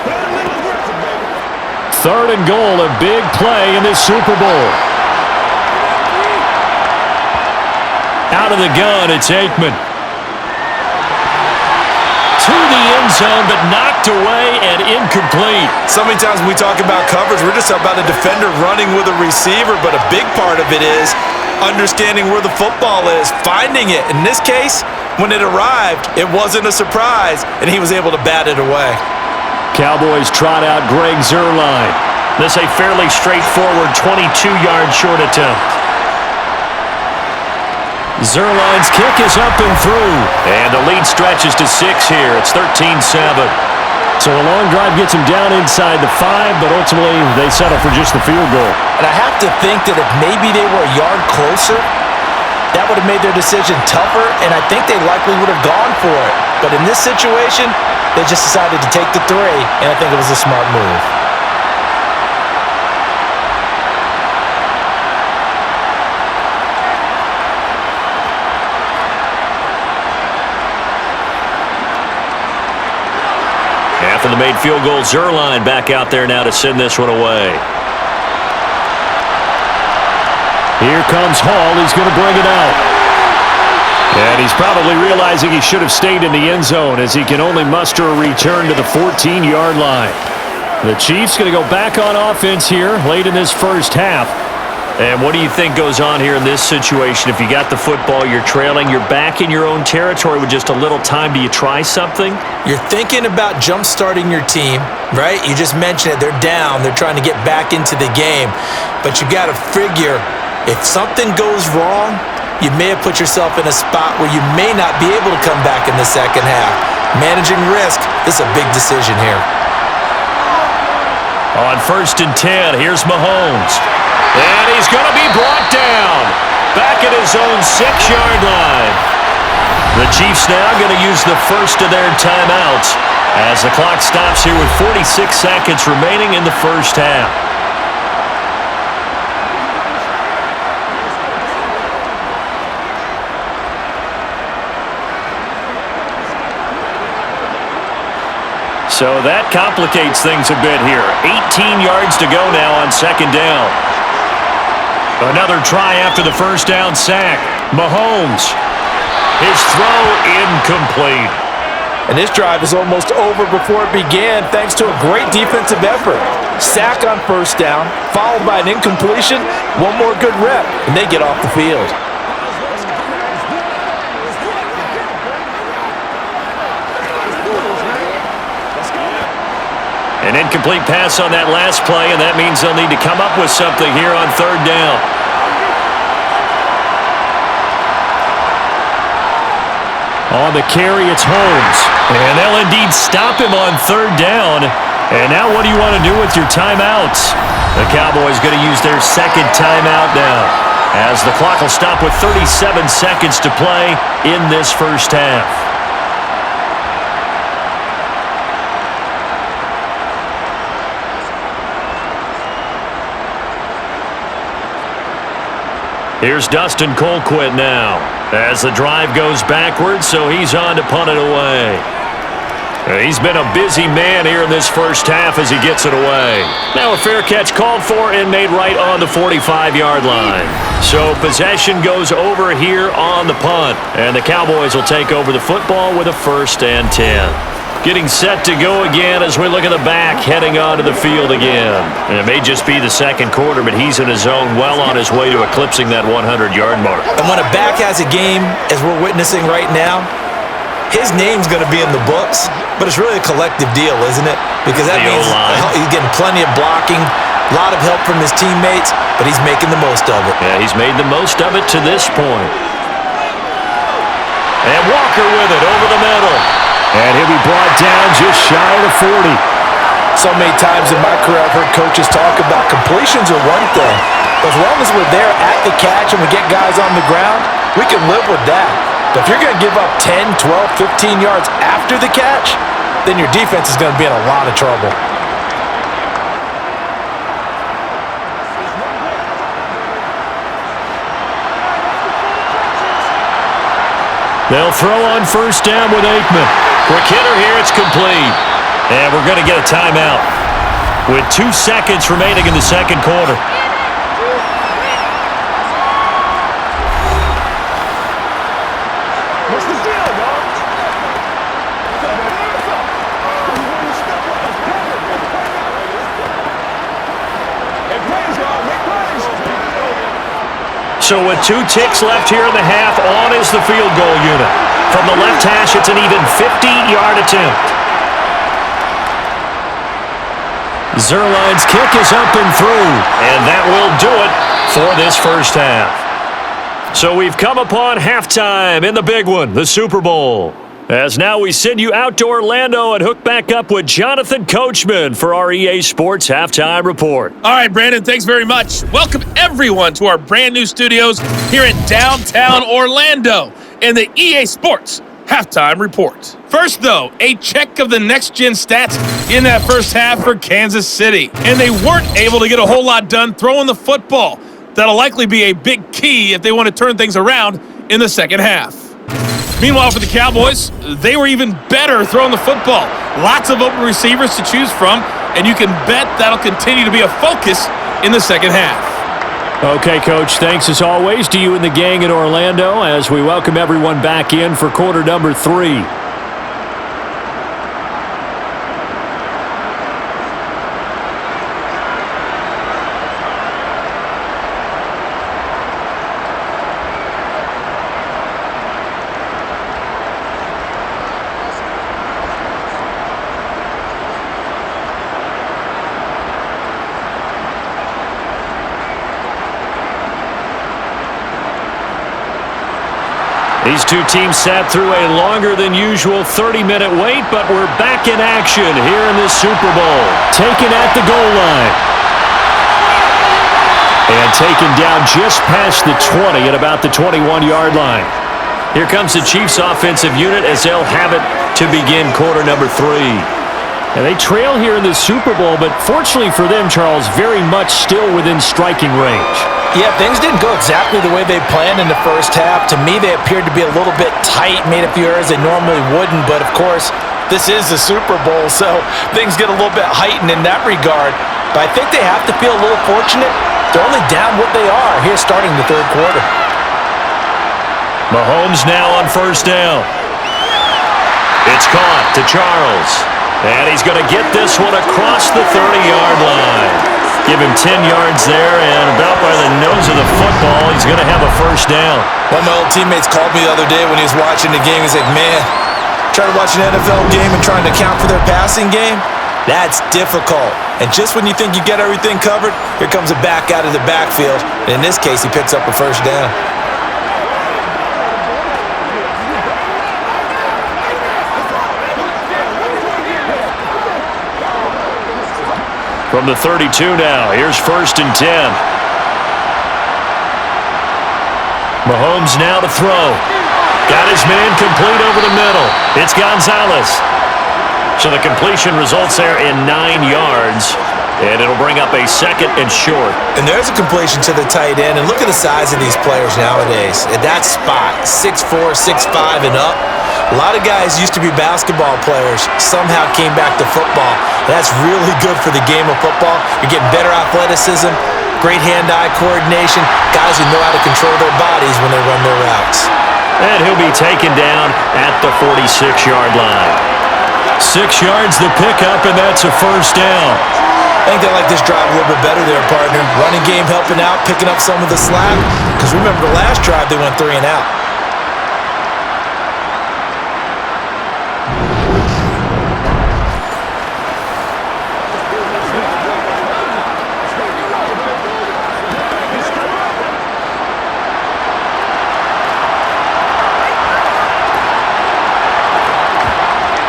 Get a little aggressive, baby. 3rd and goal, a big play in this Super Bowl. Out of the gun, it's Aikman. To the end zone, but knocked away and incomplete. So many times when we talk about coverage, we're just about a defender running with a receiver, but a big part of it is understanding where the football is, finding it. In this case, when it arrived, it wasn't a surprise, and he was able to bat it away. Cowboys trot out Greg Zuerlein. This a fairly straightforward 22-yard short attempt. Zuerlein's kick is up and through. And the lead stretches to 6 here. It's 13-7. So a long drive gets him down inside the 5, but ultimately they settle for just the field goal. And I have to think that if maybe they were a yard closer, that would have made their decision tougher, and I think they likely would have gone for it. But in this situation, they just decided to take the 3, and I think it was a smart move. After the made field goal, Zuerlein back out there now to send this one away. Here comes Hall. He's going to bring it out. And he's probably realizing he should have stayed in the end zone as he can only muster a return to the 14-yard line. The Chiefs going to go back on offense here late in this first half. And what do you think goes on here in this situation? If you got the football, you're trailing, you're back in your own territory with just a little time. Do you try something? You're thinking about jump-starting your team, right? You just mentioned it. They're down. They're trying to get back into the game. But you got to figure if something goes wrong, you may have put yourself in a spot where you may not be able to come back in the second half. Managing risk, this is a big decision here. On 1st and 10, here's Mahomes. And he's going to be brought down. Back at his own 6-yard line. The Chiefs now going to use the first of their timeouts as the clock stops here with 46 seconds remaining in the first half. So that complicates things a bit here. 18 yards to go now on 2nd down. Another try after the first down sack. Mahomes. His throw incomplete. And this drive is almost over before it began thanks to a great defensive effort. Sack on 1st down, followed by an incompletion. One more good rep, and they get off the field. An incomplete pass on that last play, and that means they'll need to come up with something here on 3rd down. On the carry, it's Holmes. And they'll indeed stop him on 3rd down. And now what do you want to do with your timeouts? The Cowboys going to use their 2nd timeout now, as the clock will stop with 37 seconds to play in this first half. Here's Dustin Colquitt now as the drive goes backwards, so he's on to punt it away. He's been a busy man here in this first half as he gets it away. Now a fair catch called for and made right on the 45-yard line. So possession goes over here on the punt, and the Cowboys will take over the football with a 1st and 10. Getting set to go again as we look at the back, heading onto the field again. And it may just be the 2nd quarter, but he's in his zone, well on his way to eclipsing that 100-yard mark. And when a back has a game, as we're witnessing right now, his name's going to be in the books, but it's really a collective deal, isn't it? Because that means he's getting plenty of blocking, a lot of help from his teammates, but he's making the most of it. Yeah, he's made the most of it to this point. And Walker with it over the middle. And he'll be brought down just shy of the 40. So many times in my career I've heard coaches talk about completions are one thing, but as long as we're there at the catch and we get guys on the ground, we can live with that. But if you're going to give up 10, 12, 15 yards after the catch, then your defense is going to be in a lot of trouble. They'll throw on 1st down with Aikman. Quick hitter here, it's complete. And we're going to get a timeout with 2 seconds remaining in the 2nd quarter. What's the deal, y'all? Hey, praise God, make praise. So with 2 ticks left here in the half, on is the field goal unit. From the left hash, it's an even 50-yard attempt. Zerline's kick is up and through, and that will do it for this first half. So we've come upon halftime in the big one, the Super Bowl. As now we send you out to Orlando and hook back up with Jonathan Coachman for our EA Sports Halftime Report. All right, Brandon, thanks very much. Welcome, everyone, to our brand new studios here in downtown Orlando in the EA Sports Halftime Report. First, though, a check of the next-gen stats in that first half for Kansas City. And they weren't able to get a whole lot done throwing the football. That'll likely be a big key if they want to turn things around in the second half. Meanwhile, for the Cowboys, they were even better throwing the football. Lots of open receivers to choose from, and you can bet that'll continue to be a focus in the second half. Okay, Coach, thanks as always to you and the gang in Orlando as we welcome everyone back in for quarter number 3. These two teams sat through a longer than usual 30-minute wait, but we're back in action here in this Super Bowl. Taken at the goal line. And taken down just past the 20 at about the 21-yard line. Here comes the Chiefs offensive unit as they'll have it to begin quarter number 3. And they trail here in the Super Bowl, but fortunately for them, Charles, very much still within striking range. Yeah, things didn't go exactly the way they planned in the first half. To me, they appeared to be a little bit tight, made a few errors they normally wouldn't. But, of course, this is the Super Bowl, so things get a little bit heightened in that regard. But I think they have to feel a little fortunate. They're only down what they are here starting the third quarter. Mahomes now on first down. It's caught to Charles. And he's going to get this one across the 30-yard line. Give him 10 yards there, and about by the nose of the football, he's going to have a first down. One of my old teammates called me the other day when he was watching the game. He's like, man, trying to watch an NFL game and trying to account for their passing game, that's difficult. And just when you think you get everything covered, here comes a back out of the backfield. And in this case, he picks up a first down. From the 32 now, here's first and 10. Mahomes now to throw. Got his man complete over the middle. It's Gonzalez. So the completion results there in 9 yards. And it'll bring up a second and short. And there's a completion to the tight end. And look at the size of these players nowadays. At that spot, 6'4", 6'5", and up. A lot of guys used to be basketball players, somehow came back to football. And that's really good for the game of football. You're getting better athleticism, great hand-eye coordination, guys who know how to control their bodies when they run their routes. And he'll be taken down at the 46-yard line. 6 yards the pickup, and that's a first down. I think they like this drive a little bit better there, partner. Running game helping out, picking up some of the slack. Because remember the last drive, they went 3 and out.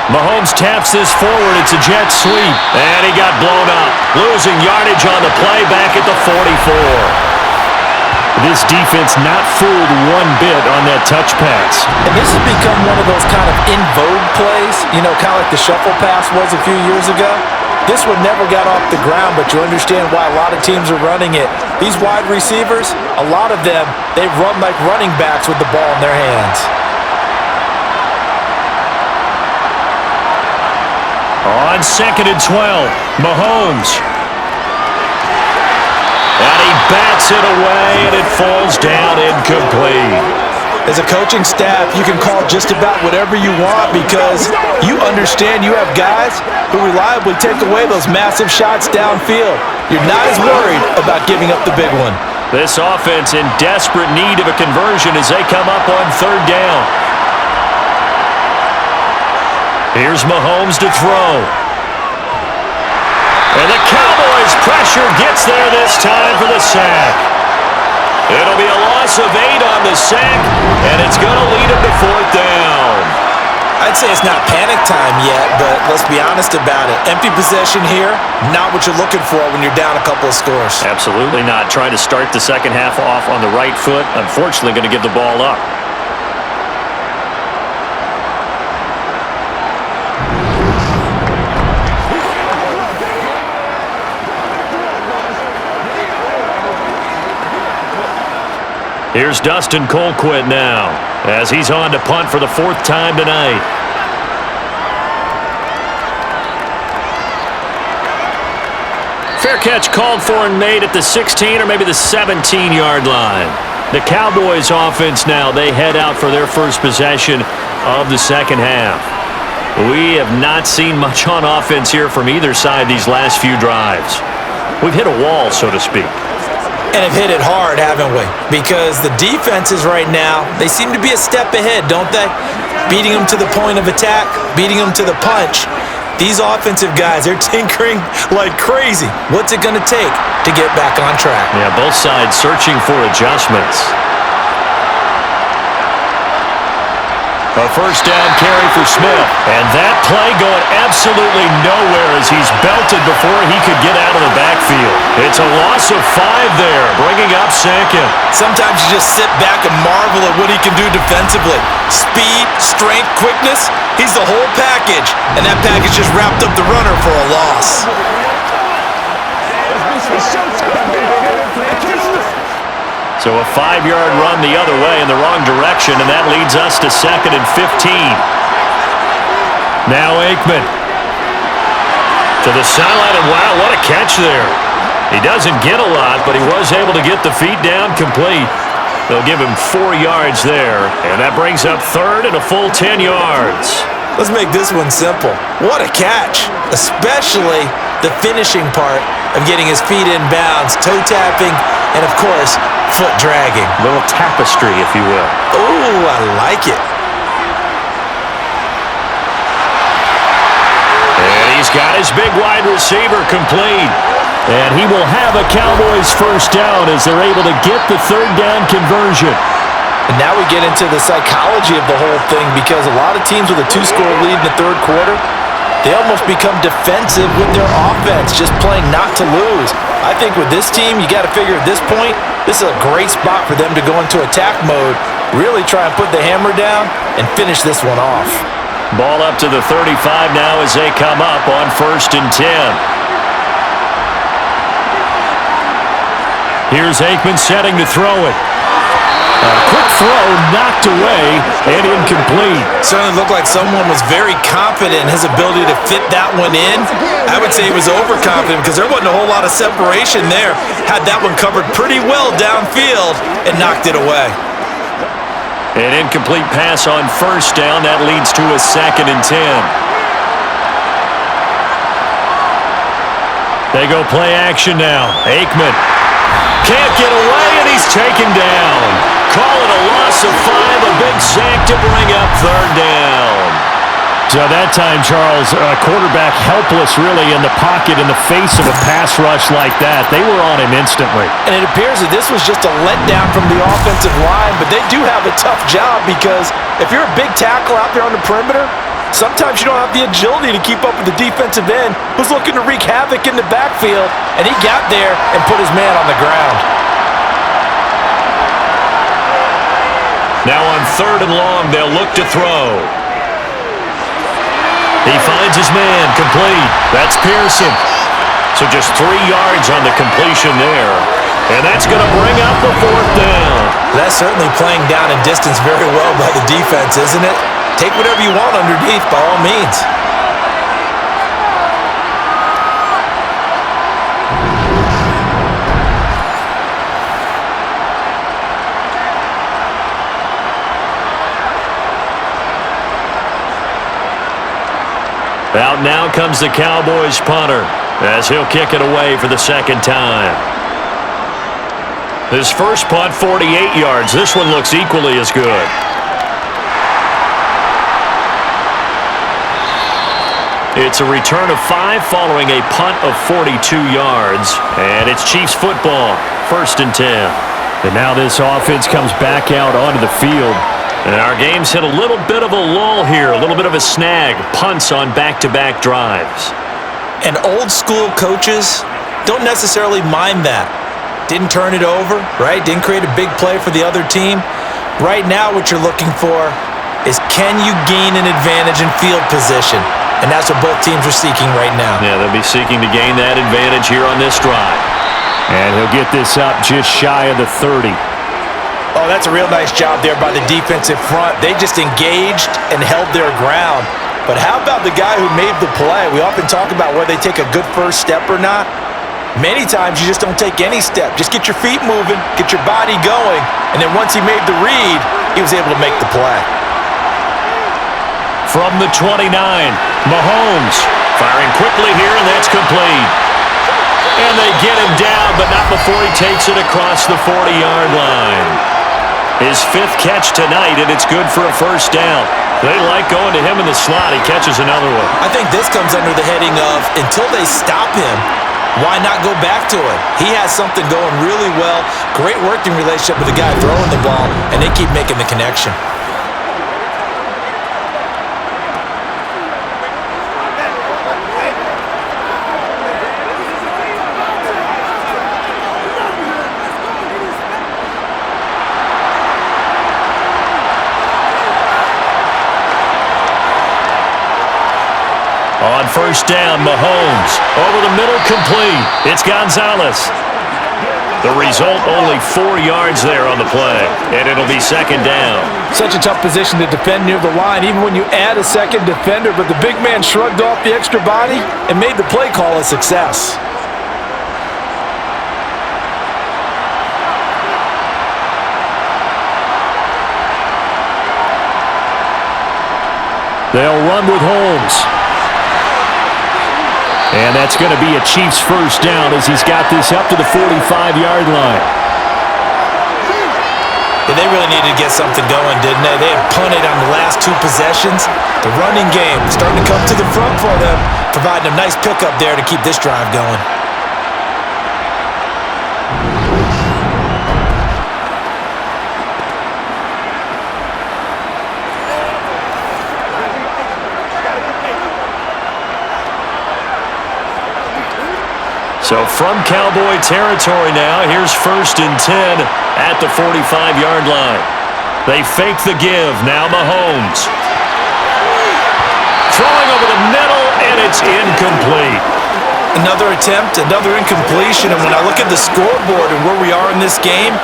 Mahomes taps this forward. It's a jet sweep. And he got blown up. Losing yardage on the play back at the 44. This defense not fooled one bit on that touch pass. And this has become one of those kind of in vogue plays, you know, kind of like the shuffle pass was a few years ago. This one never got off the ground, but you understand why a lot of teams are running it. These wide receivers, a lot of them, they run like running backs with the ball in their hands. On second and 12, Mahomes. And he bats it away, and it falls down incomplete. As a coaching staff, you can call just about whatever you want because you understand you have guys who reliably take away those massive shots downfield. You're not as worried about giving up the big one. This offense in desperate need of a conversion as they come up on third down. Here's Mahomes to throw. And the Cowboys' pressure gets there this time for the sack. It'll be a loss of 8 on the sack, and it's going to lead him to fourth down. I'd say it's not panic time yet, but let's be honest about it. Empty possession here, not what you're looking for when you're down a couple of scores. Absolutely not. Trying to start the second half off on the right foot. Unfortunately, going to give the ball up. Here's Dustin Colquitt now as he's on to punt for the 4th time tonight. Fair catch called for and made at the 16 or maybe the 17-yard line. The Cowboys offense now, they head out for their first possession of the second half. We have not seen much on offense here from either side these last few drives. We've hit a wall, so to speak. And have hit it hard, haven't we? Because the defenses right now, they seem to be a step ahead, don't they? Beating them to the point of attack, beating them to the punch. These offensive guys, they're tinkering like crazy. What's it going to take to get back on track? Yeah, both sides searching for adjustments. A first down carry for Smith. And that play going absolutely nowhere as he's belted before he could get out of the backfield. It's a loss of 5 there, bringing up second. Sometimes you just sit back and marvel at what he can do defensively. Speed, strength, quickness, he's the whole package. And that package just wrapped up the runner for a loss. So a 5-yard run the other way in the wrong direction, and that leads us to 2nd and 15. Now Aikman to the sideline, and wow, what a catch there. He doesn't get a lot, but he was able to get the feet down complete. They'll give him 4 yards there, and that brings up 3rd and a full 10 yards. Let's make this one simple. What a catch, especially the finishing part of getting his feet in bounds, toe tapping, and of course, foot dragging. A little tapestry, if you will. Oh, I like it. And he's got his big wide receiver complete. And he will have a Cowboys first down as they're able to get the 3rd down conversion. And now we get into the psychology of the whole thing, because a lot of teams with a 2-score lead in the 3rd quarter, they almost become defensive with their offense, just playing not to lose. I think with this team, you got to figure at this point, this is a great spot for them to go into attack mode, really try and put the hammer down and finish this one off. Ball up to the 35 now as they come up on 1st and 10. Here's Aikman setting to throw it. A quick throw knocked away and incomplete. Certainly looked like someone was very confident in his ability to fit that one in. I would say he was overconfident because there wasn't a whole lot of separation there. Had that one covered pretty well downfield and knocked it away. An incomplete pass on 1st down. That leads to a 2nd and 10. They go play action now. Aikman can't get away, and he's taken down. Call it a loss of 5, a big sack to bring up 3rd down. So that time, Charles, quarterback helpless really in the pocket in the face of a pass rush like that. They were on him instantly. And it appears that this was just a letdown from the offensive line, but they do have a tough job because if you're a big tackle out there on the perimeter, sometimes you don't have the agility to keep up with the defensive end who's looking to wreak havoc in the backfield, and he got there and put his man on the ground. Now on 3rd and long, they'll look to throw. He finds his man, complete. That's Pearson. So just 3 yards on the completion there. And that's going to bring up the 4th down. That's certainly playing down and distance very well by the defense, isn't it? Take whatever you want underneath, by all means. Out now comes the Cowboys punter as he'll kick it away for the 2nd time. His first punt, 48 yards. This one looks equally as good. It's a return of 5 following a punt of 42 yards. And it's Chiefs football, 1st and 10. And now this offense comes back out onto the field. And our game's hit a little bit of a lull here, a little bit of a snag. Punts on back-to-back drives. And old school coaches don't necessarily mind that. Didn't turn it over, right? Didn't create a big play for the other team. Right now what you're looking for is, can you gain an advantage in field position? And that's what both teams are seeking right now. Yeah, they'll be seeking to gain that advantage here on this drive. And he'll get this up just shy of the 30. Oh, that's a real nice job there by the defensive front. They just engaged and held their ground. But how about the guy who made the play? We often talk about whether they take a good first step or not. Many times you just don't take any step. Just get your feet moving, get your body going, and then once he made the read, he was able to make the play. From the 29, Mahomes firing quickly here, and that's complete. And they get him down, but not before he takes it across the 40-yard line. His 5th catch tonight, and it's good for a first down. They like going to him in the slot. He catches another one. I think this comes under the heading of, until they stop him, why not go back to it? He has something going really well. Great working relationship with the guy throwing the ball, and they keep making the connection. first down. Mahomes over the middle, complete. It's Gonzalez. The result, only 4 yards there on the play, and it'll be second down. Such a tough position to defend near the line, even when you add a second defender, but the big man shrugged off the extra body and made the play call a success. They'll run with Holmes. And that's going to be a Chiefs first down as he's got this up to the 45-yard line. Yeah, they really needed to get something going, didn't they? They had punted on the last 2 possessions. The running game starting to come to the front for them, providing a nice pickup there to keep this drive going. So from Cowboy territory now, here's 1st and 10 at the 45-yard line. They fake the give. Now Mahomes. Throwing over the middle, and it's incomplete. Another attempt, another incompletion, and when I look at the scoreboard and where we are in this game,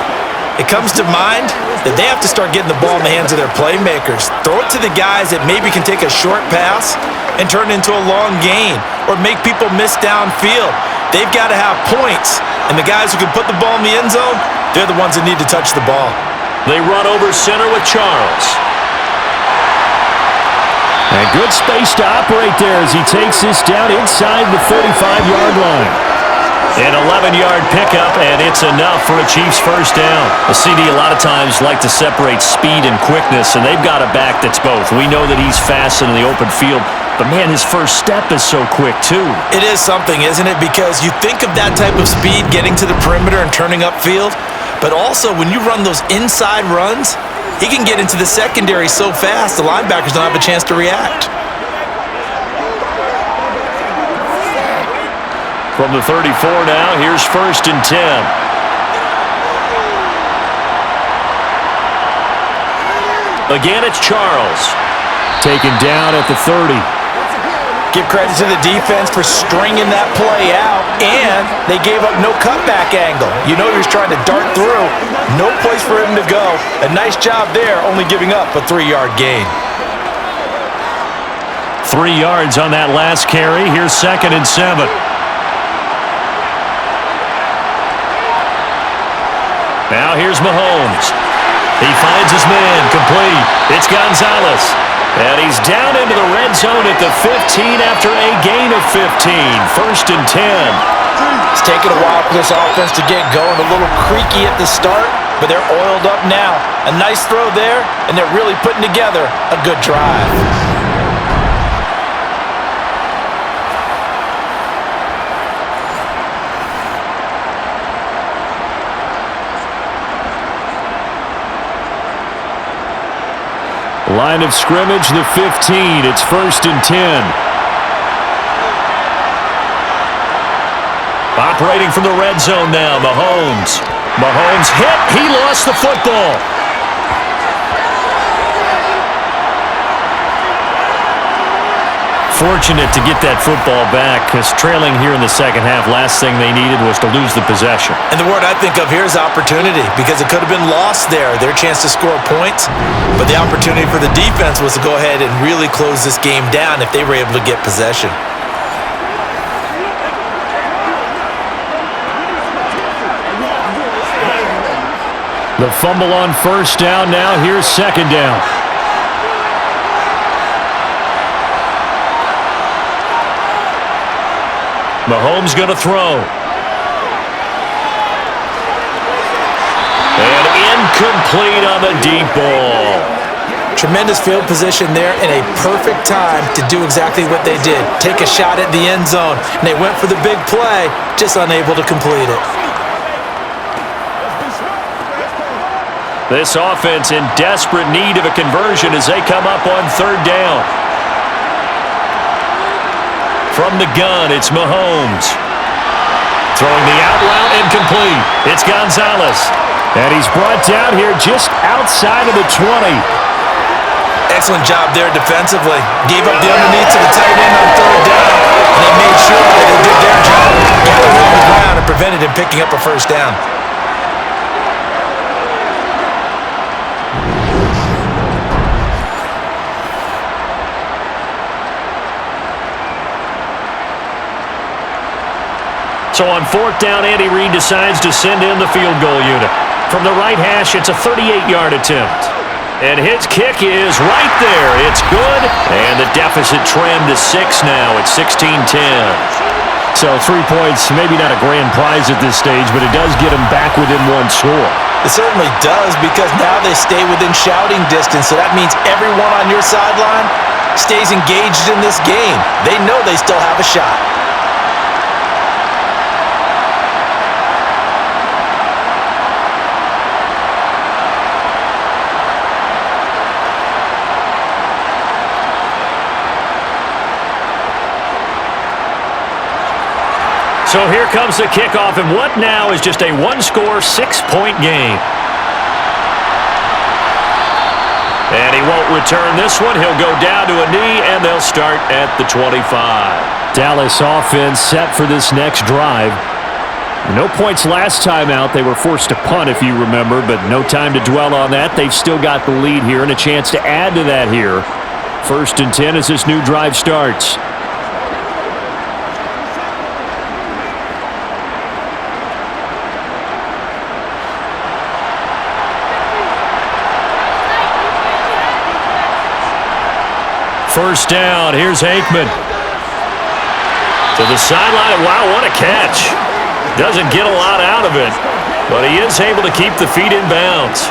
it comes to mind that they have to start getting the ball in the hands of their playmakers. Throw it to the guys that maybe can take a short pass and turn it into a long gain or make people miss downfield. They've got to have points, and the guys who can put the ball in the end zone, they're the ones that need to touch the ball. They run over center with Charles. And good space to operate there as he takes this down inside the 35-yard line. An 11-yard pickup, and it's enough for a Chiefs first down. The CD a lot of times like to separate speed and quickness, and they've got a back that's both. We know that he's fast in the open field, but man, his first step is so quick too. It is something, isn't it? Because you think of that type of speed getting to the perimeter and turning upfield, but also when you run those inside runs, he can get into the secondary so fast the linebackers don't have a chance to react. From the 34 now, here's 1st and 10. Again, it's Charles. Taken down at the 30. Give credit to the defense for stringing that play out, and they gave up no cutback angle. You know he was trying to dart through. No place for him to go. A nice job there, only giving up a 3-yard gain. 3 yards on that last carry. Here's 2nd and 7. Now here's Mahomes. He finds his man, complete. It's Gonzalez. And he's down into the red zone at the 15 after a gain of 15. 1st and 10. It's taken a while for this offense to get going. A little creaky at the start, but they're oiled up now. A nice throw there, and they're really putting together a good drive. Line of scrimmage, the 15. It's 1st and 10. Operating from the red zone now, Mahomes. Mahomes hit. He lost the football. Fortunate to get that football back because trailing here in the second half, last thing they needed was to lose the possession. And the word I think of here is opportunity, because it could have been lost there, their chance to score points. But the opportunity for the defense was to go ahead and really close this game down if they were able to get possession. The fumble on 1st down now. Here's 2nd down. Mahomes going to throw. And incomplete on the deep ball. Tremendous field position there and a perfect time to do exactly what they did. Take a shot at the end zone. And they went for the big play, just unable to complete it. This offense in desperate need of a conversion as they come up on 3rd down. From the gun, it's Mahomes. Throwing the out route, incomplete. It's Gonzalez. And he's brought down here just outside of the 20. Excellent job there defensively. Gave up the underneath to the tight end on third down, and they made sure that they did their job. Gathered him on the ground and prevented him picking up a first down. So on fourth down, Andy Reid decides to send in the field goal unit. From the right hash, it's a 38-yard attempt. And his kick is right there. It's good. And the deficit trimmed to 6 now. It's 16-10. So 3 points, maybe not a grand prize at this stage, but it does get them back within one score. It certainly does, because now they stay within shouting distance. So that means everyone on your sideline stays engaged in this game. They know they still have a shot. So here comes the kickoff, and what now is just a one-score, 6-point game. And he won't return this one. He'll go down to a knee, and they'll start at the 25. Dallas offense set for this next drive. No points last time out. They were forced to punt, if you remember, but no time to dwell on that. They've still got the lead here and a chance to add to that here. 1st and 10 as this new drive starts. First down, here's Aikman. To the sideline, wow, what a catch. Doesn't get a lot out of it, but he is able to keep the feet in bounds.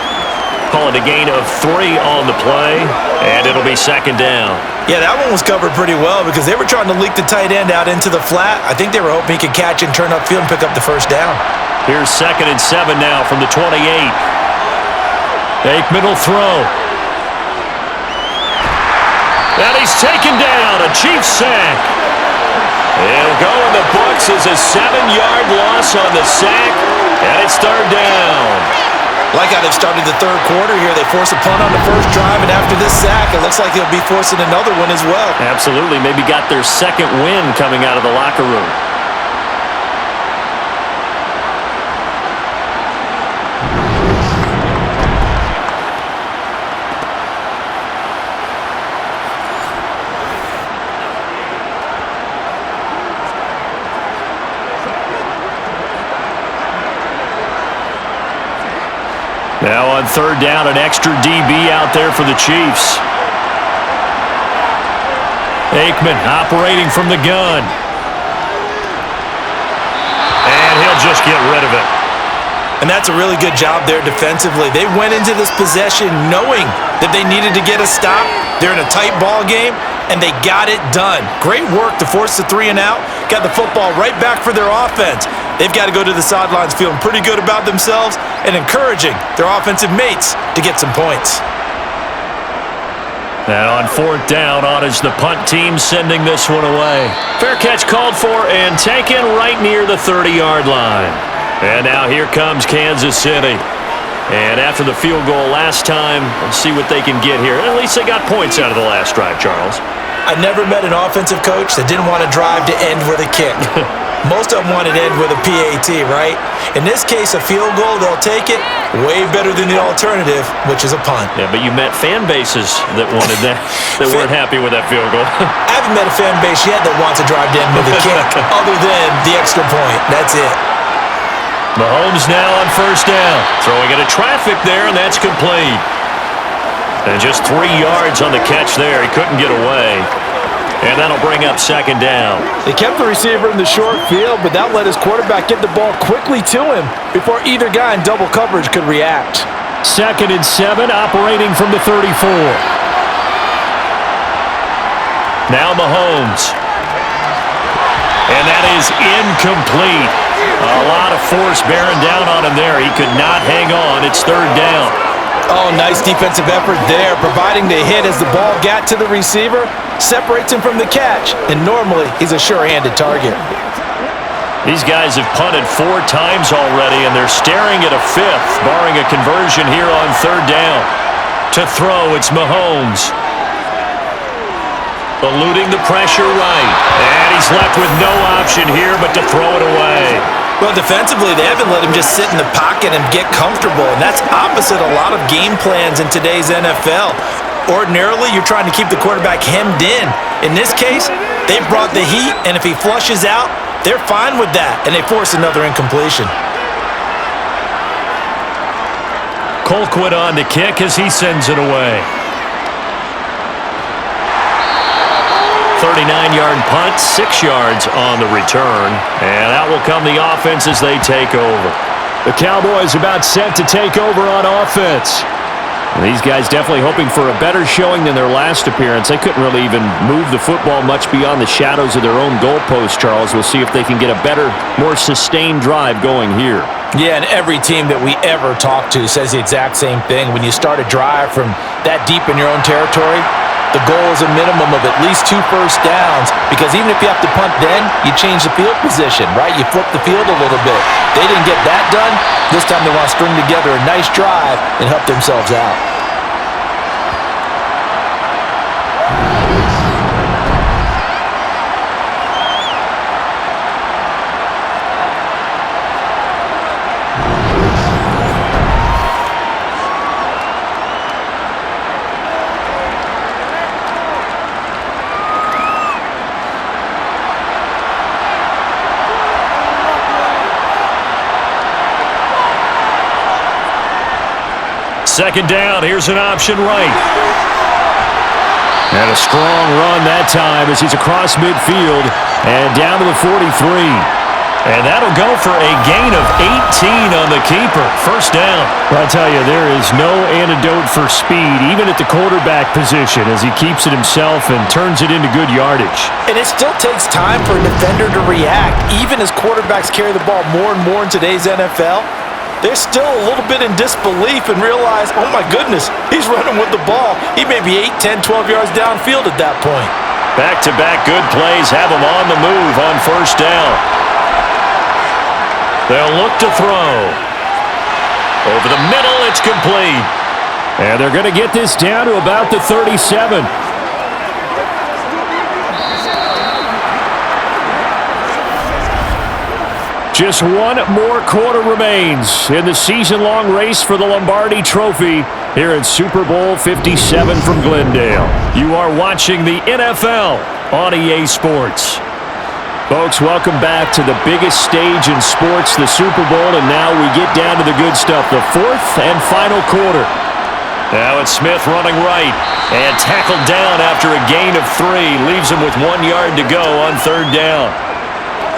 Call it a gain of 3 on the play, and it'll be 2nd down. Yeah, that one was covered pretty well because they were trying to leak the tight end out into the flat. I think they were hoping he could catch and turn upfield and pick up the first down. Here's 2nd and 7 now from the 28. Aikman will throw. And he's taken down, a Chiefs sack. It'll go in the books as a 7-yard loss on the sack, and it's 3rd down. Like how they've started the third quarter here. They force a punt on the first drive, and after this sack, it looks like they'll be forcing another one as well. Absolutely. Maybe got their second win coming out of the locker room. Now on 3rd down, an extra DB out there for the Chiefs. Aikman operating from the gun. And he'll just get rid of it. And that's a really good job there defensively. They went into this possession knowing that they needed to get a stop. They're in a tight ball game, and they got it done. Great work to force the 3 and out. Got the football right back for their offense. They've got to go to the sidelines feeling pretty good about themselves and encouraging their offensive mates to get some points. And on 4th down, on is the punt team sending this one away. Fair catch called for and taken right near the 30-yard line. And now here comes Kansas City. And after the field goal last time, let's see what they can get here. At least they got points out of the last drive, Charles. I never met an offensive coach that didn't want to drive to end with a kick. Most of them want it to end with a PAT, right? In this case, a field goal, they'll take it. Way better than the alternative, which is a punt. Yeah, but you met fan bases that wanted that, that weren't happy with that field goal. I haven't met a fan base yet that wants to drive to end with a kick, other than the extra point. That's it. Mahomes now on 1st down. Throwing into traffic there, and that's complete. And just 3 yards on the catch there. He couldn't get away. And that'll bring up 2nd down. They kept the receiver in the short field, but that let his quarterback get the ball quickly to him before either guy in double coverage could react. 2nd and 7, operating from the 34. Now Mahomes. And that is incomplete. A lot of force bearing down on him there. He could not hang on. It's 3rd down. Oh, nice defensive effort there, providing the hit as the ball got to the receiver, separates him from the catch, and normally he's a sure-handed target. These guys have punted 4 times already, and they're staring at a 5th, barring a conversion here on 3rd down. To throw, it's Mahomes. Eluding the pressure right. And he's left with no option here but to throw it away. Well, defensively, they haven't let him just sit in the pocket and get comfortable, and that's opposite a lot of game plans in today's NFL. Ordinarily, you're trying to keep the quarterback hemmed in. In this case, they brought the heat, and if he flushes out, they're fine with that, and they force another incompletion. Colquitt on the kick as he sends it away. 39-yard punt, 6 yards on the return. And out will come the offense as they take over. The Cowboys about set to take over on offense. These guys definitely hoping for a better showing than their last appearance. They couldn't really even move the football much beyond the shadows of their own goalpost, Charles. We'll see if they can get a better, more sustained drive going here. Yeah, and every team that we ever talk to says the exact same thing. When you start a drive from that deep in your own territory, the goal is a minimum of at least 2 first downs, because even if you have to punt then, you change the field position, right? You flip the field a little bit. They didn't get that done. This time they want to string together a nice drive and help themselves out. Second down, here's an option right. And a strong run that time as he's across midfield and down to the 43. And that'll go for a gain of 18 on the keeper. First down. Well, I tell you, there is no antidote for speed, even at the quarterback position, as he keeps it himself and turns it into good yardage. And it still takes time for a defender to react. Even as quarterbacks carry the ball more and more in today's NFL, they're still a little bit in disbelief and realize, oh my goodness, he's running with the ball. He may be 8, 10, 12 yards downfield at that point. Back-to-back good plays have him on the move on first down. They'll look to throw. Over the middle, it's complete. And they're going to get this down to about the 37. Just one more quarter remains in the season-long race for the Lombardi Trophy here at Super Bowl 57 from Glendale. You are watching the NFL on EA Sports. Folks, welcome back to the biggest stage in sports, the Super Bowl, and now we get down to the good stuff, the fourth and final quarter. Now it's Smith running right and tackled down after a gain of 3. Leaves him with 1 yard to go on third down.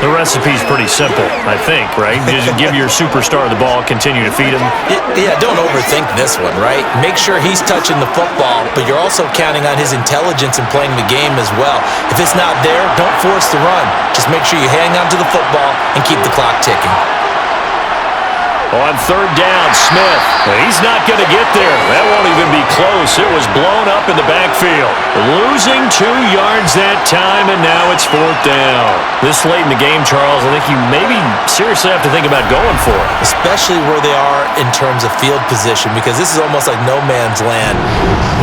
The recipe's pretty simple, I think, right? Just give your superstar the ball, continue to feed him. Yeah, don't overthink this one, right? Make sure he's touching the football, but you're also counting on his intelligence in playing the game as well. If it's not there, don't force the run. Just make sure you hang on to the football and keep the clock ticking. On third down, Smith. He's not going to get there. That won't even be close. It was blown up in the backfield. Losing 2 yards that time, and now it's fourth down. This late in the game, Charles, I think you maybe seriously have to think about going for it. Especially where they are in terms of field position, because this is almost like no man's land.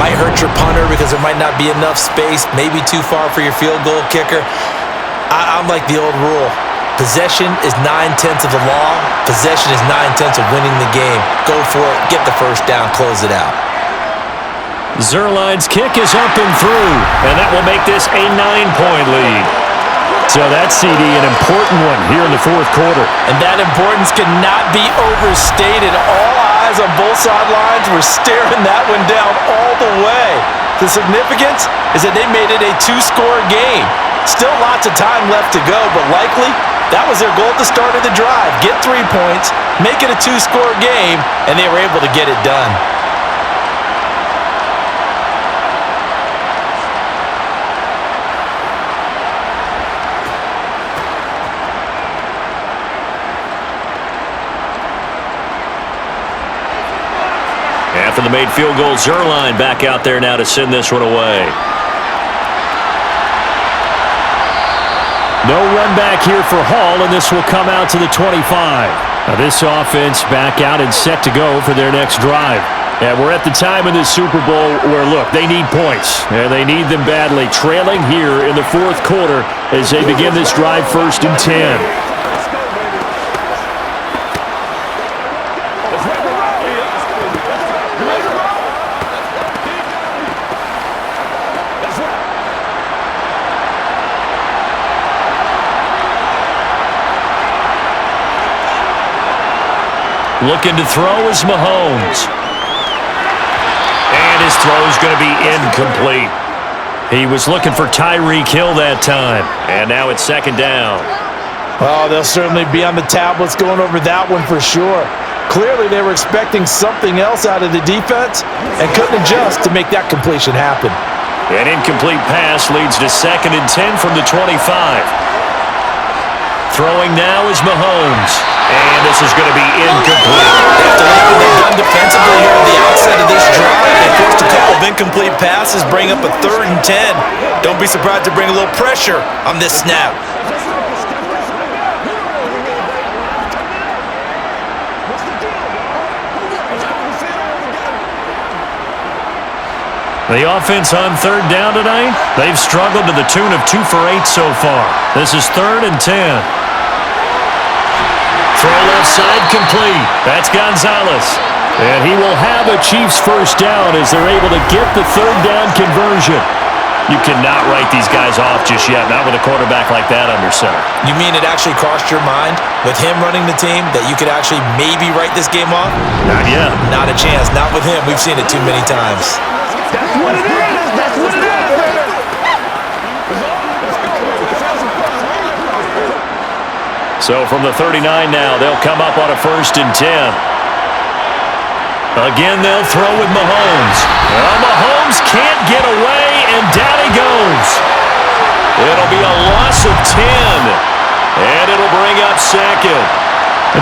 Might hurt your punter because there might not be enough space, maybe too far for your field goal kicker. I'm like the old rule. Possession is 9/10 of the law. Possession is 9/10 of winning the game. Go for it. Get the first down. Close it out. Zuerlein's kick is up and through, and that will make this a 9-point lead. So that's, CD, an important one here in the fourth quarter. And that importance cannot be overstated. All eyes on both sidelines were staring that one down all the way. The significance is that they made it a 2-score game. Still lots of time left to go, but likely that was their goal at the start of the drive. Get 3 points, make it a 2-score game, and they were able to get it done. After the made field goal, Zuerlein back out there now to send this one away. No run back here for Hall, and this will come out to the 25. Now this offense back out and set to go for their next drive. Yeah, we're at the time in this Super Bowl where, look, they need points, and they need them badly. Trailing here in the fourth quarter as they begin this drive, 1st and 10. Looking to throw is Mahomes. And his throw is going to be incomplete. He was looking for Tyreek Hill that time. And now it's 2nd down. Oh, they'll certainly be on the tablets going over that one for sure. Clearly, they were expecting something else out of the defense and couldn't adjust to make that completion happen. An incomplete pass leads to 2nd and 10 from the 25. Throwing now is Mahomes. And this is going to be incomplete. After everything they've done defensively here at the outset of this drive, they forced a couple of incomplete passes, bring up a 3rd and 10. Don't be surprised to bring a little pressure on this snap. The offense on 3rd down tonight, they've struggled to the tune of 2 for 8 so far. This is 3rd and 10. Throw left side complete. That's Gonzalez. And he will have a Chiefs 1st down as they're able to get the 3rd down conversion. You cannot write these guys off just yet, not with a quarterback like that under center. You mean it actually crossed your mind with him running the team that you could actually maybe write this game off? Not yet. Not a chance. Not with him. We've seen it too many times. That's what it is. That's what it is. So from the 39 now, they'll come up on a 1st and 10. Again, they'll throw with Mahomes. Well, Mahomes can't get away, and down he goes. It'll be a loss of 10, and it'll bring up 2nd.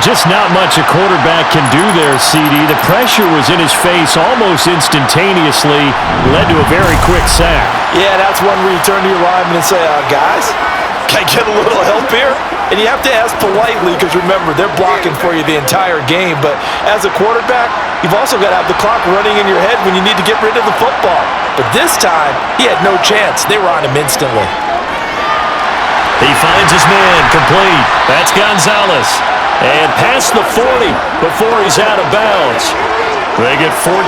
Just not much a quarterback can do there, CD. The pressure was in his face almost instantaneously, led to a very quick sack. Yeah, that's one where you turn to your lineman and say, guys, can I get a little help here? And you have to ask politely because, remember, they're blocking for you the entire game. But as a quarterback, you've also got to have the clock running in your head when you need to get rid of the football. But this time, he had no chance. They were on him instantly. He finds his man complete. That's Gonzalez. And past the 40 before he's out of bounds. They get 14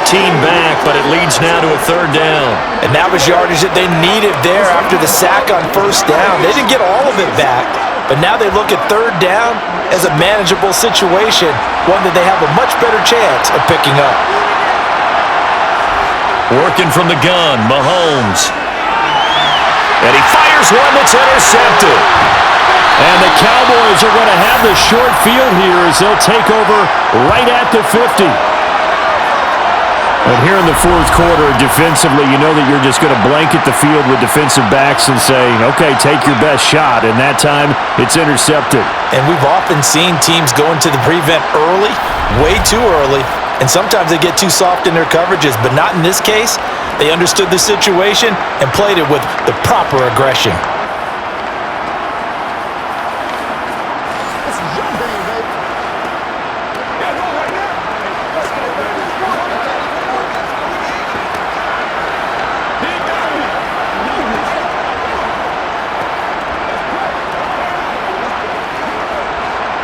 back, but it leads now to a 3rd down. And that was yardage that they needed there after the sack on 1st down. They didn't get all of it back, but now they look at 3rd down as a manageable situation, one that they have a much better chance of picking up. Working from the gun, Mahomes. And he fires one that's intercepted. And the Cowboys are going to have the short field here as they'll take over right at the 50. And here in the fourth quarter, defensively, you know that you're just going to blanket the field with defensive backs and say, okay, take your best shot. And that time, it's intercepted. And we've often seen teams go into the prevent early, way too early, and sometimes they get too soft in their coverages, but not in this case. They understood the situation and played it with the proper aggression.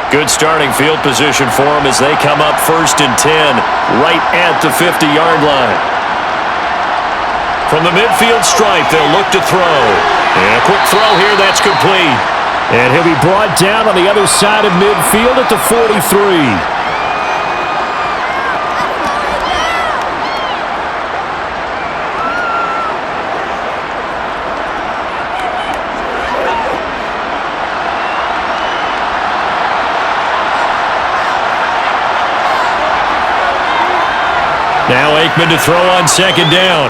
Good starting field position for them as they come up 1st and 10, right at the 50-yard line. From the midfield stripe, they'll look to throw. And a quick throw here, that's complete. And he'll be brought down on the other side of midfield at the 43. Now Aikman to throw on 2nd down.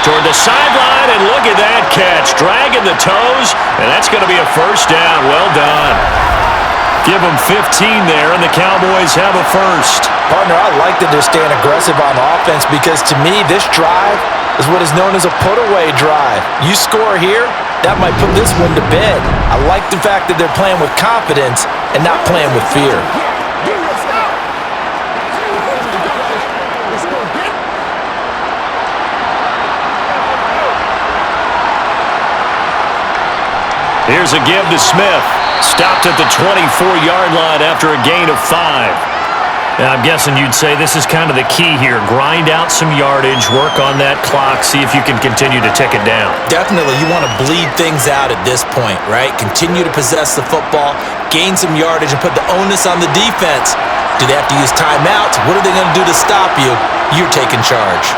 Toward the sideline, and look at that catch. Dragging the toes, and that's going to be a 1st down. Well done. Give them 15 there, and the Cowboys have a 1st. Partner, I like that they're staying aggressive on offense because, to me, this drive is what is known as a put-away drive. You score here, that might put this one to bed. I like the fact that they're playing with confidence and not playing with fear. Here's a give to Smith. Stopped at the 24-yard line after a gain of 5. And I'm guessing you'd say this is kind of the key here. Grind out some yardage, work on that clock, see if you can continue to tick it down. Definitely, you want to bleed things out at this point, right? Continue to possess the football, gain some yardage, and put the onus on the defense. Do they have to use timeouts? What are they going to do to stop you? You're taking charge.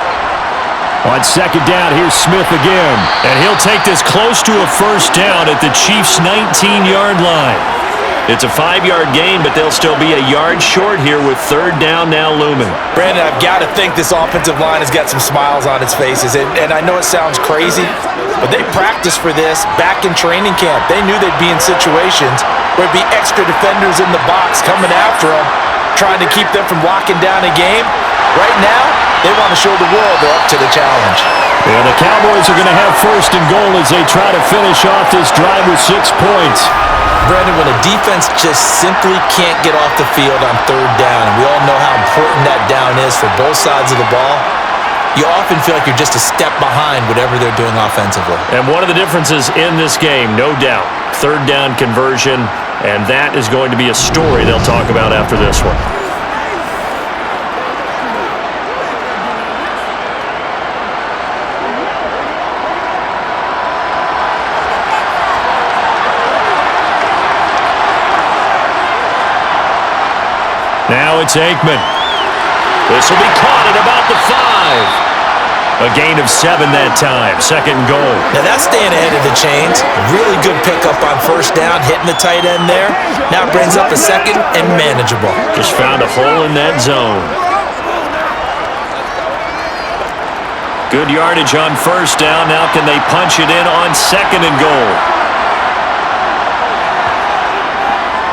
On second down, here's Smith again. And he'll take this close to a first down at the Chiefs' 19-yard line. It's a 5-yard gain, but they'll still be a yard short here with third down now looming. Brandon, I've got to think this offensive line has got some smiles on its faces. And I know it sounds crazy, but they practiced for this back in training camp. They knew they'd be in situations where it'd be extra defenders in the box coming after them, trying to keep them from locking down a game. Right now, they want to show the world they're up to the challenge. Yeah, the Cowboys are going to have first and goal as they try to finish off this drive with 6 points. Brandon, when a defense just simply can't get off the field on third down, and we all know how important that down is for both sides of the ball, you often feel like you're just a step behind whatever they're doing offensively. And one of the differences in this game, no doubt, third down conversion, and that is going to be a story they'll talk about after this one. Now it's Aikman. This will be caught at about the 5. A gain of 7 that time. Second and goal. Now that's staying ahead of the chains. Really good pickup on first down, hitting the tight end there. Now it brings up a second and manageable. Just found a hole in that zone. Good yardage on first down. Now can they punch it in on second and goal?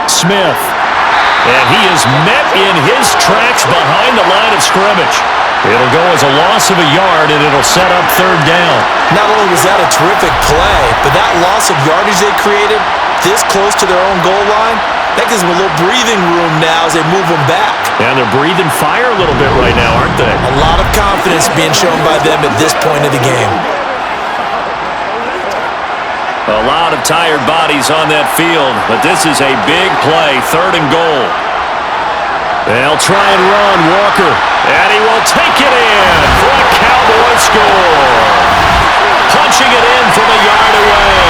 Smith. And he is met in his tracks behind the line of scrimmage. It'll go as a loss of a yard, and it'll set up third down. Not only was that a terrific play, but that loss of yardage they created this close to their own goal line, that gives them a little breathing room now as they move them back. And they're breathing fire a little bit right now, aren't they? A lot of confidence being shown by them at this point of the game. A lot of tired bodies on that field, but this is a big play, third and goal. They'll try and run, Walker, and he will take it in for a Cowboy score. Punching it in from a yard away.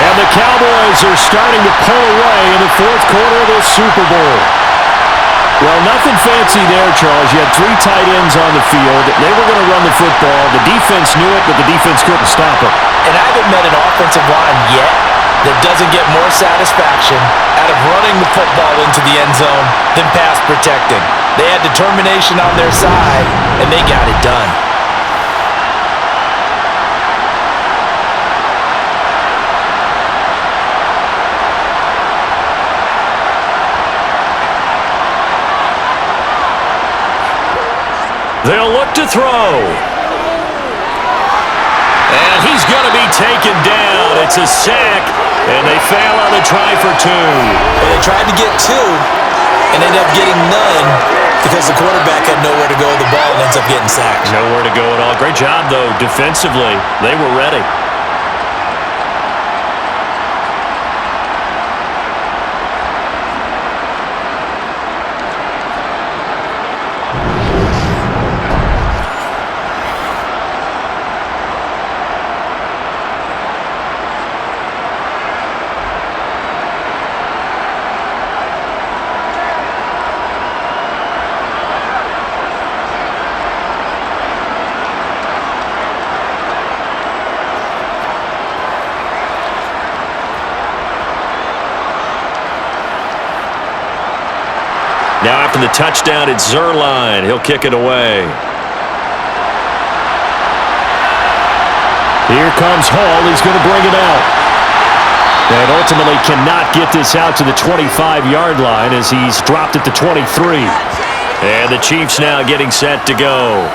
And the Cowboys are starting to pull away in the fourth quarter of the Super Bowl. Well, nothing fancy there, Charles. You had 3 tight ends on the field. They were going to run the football. The defense knew it, but the defense couldn't stop it. And I haven't met an offensive line yet that doesn't get more satisfaction out of running the football into the end zone than pass protecting. They had determination on their side, and they got it done. They'll look to throw. And he's going to be taken down. It's a sack, and they fail on the try for 2. Well, they tried to get 2 and ended up getting none because the quarterback had nowhere to go with the ball and ends up getting sacked. Nowhere to go at all. Great job, though, defensively. They were ready. Now after the touchdown, it's Zerline. He'll kick it away. Here comes Hall. He's going to bring it out. And ultimately cannot get this out to the 25-yard line as he's dropped it to 23. And the Chiefs now getting set to go.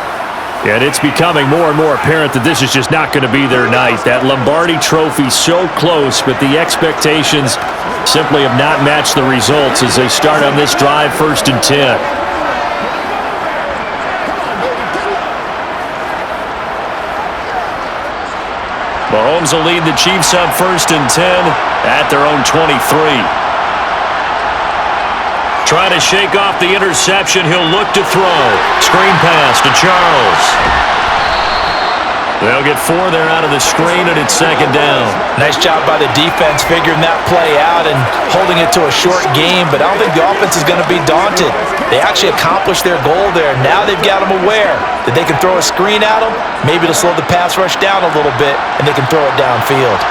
And it's becoming more and more apparent that this is just not going to be their night. That Lombardi trophy so close, but the expectations simply have not matched the results as they start on this drive, 1st and 10. Rams will lead the Chiefs up 1st and 10 at their own 23. Trying to shake off the interception. He'll look to throw. Screen pass to Charles. They'll get 4 there out of the screen, and it's 2nd down. Nice job by the defense figuring that play out and holding it to a short game, but I don't think the offense is going to be daunted. They actually accomplished their goal there. Now they've got them aware that they can throw a screen at them, maybe to slow the pass rush down a little bit, and they can throw it downfield.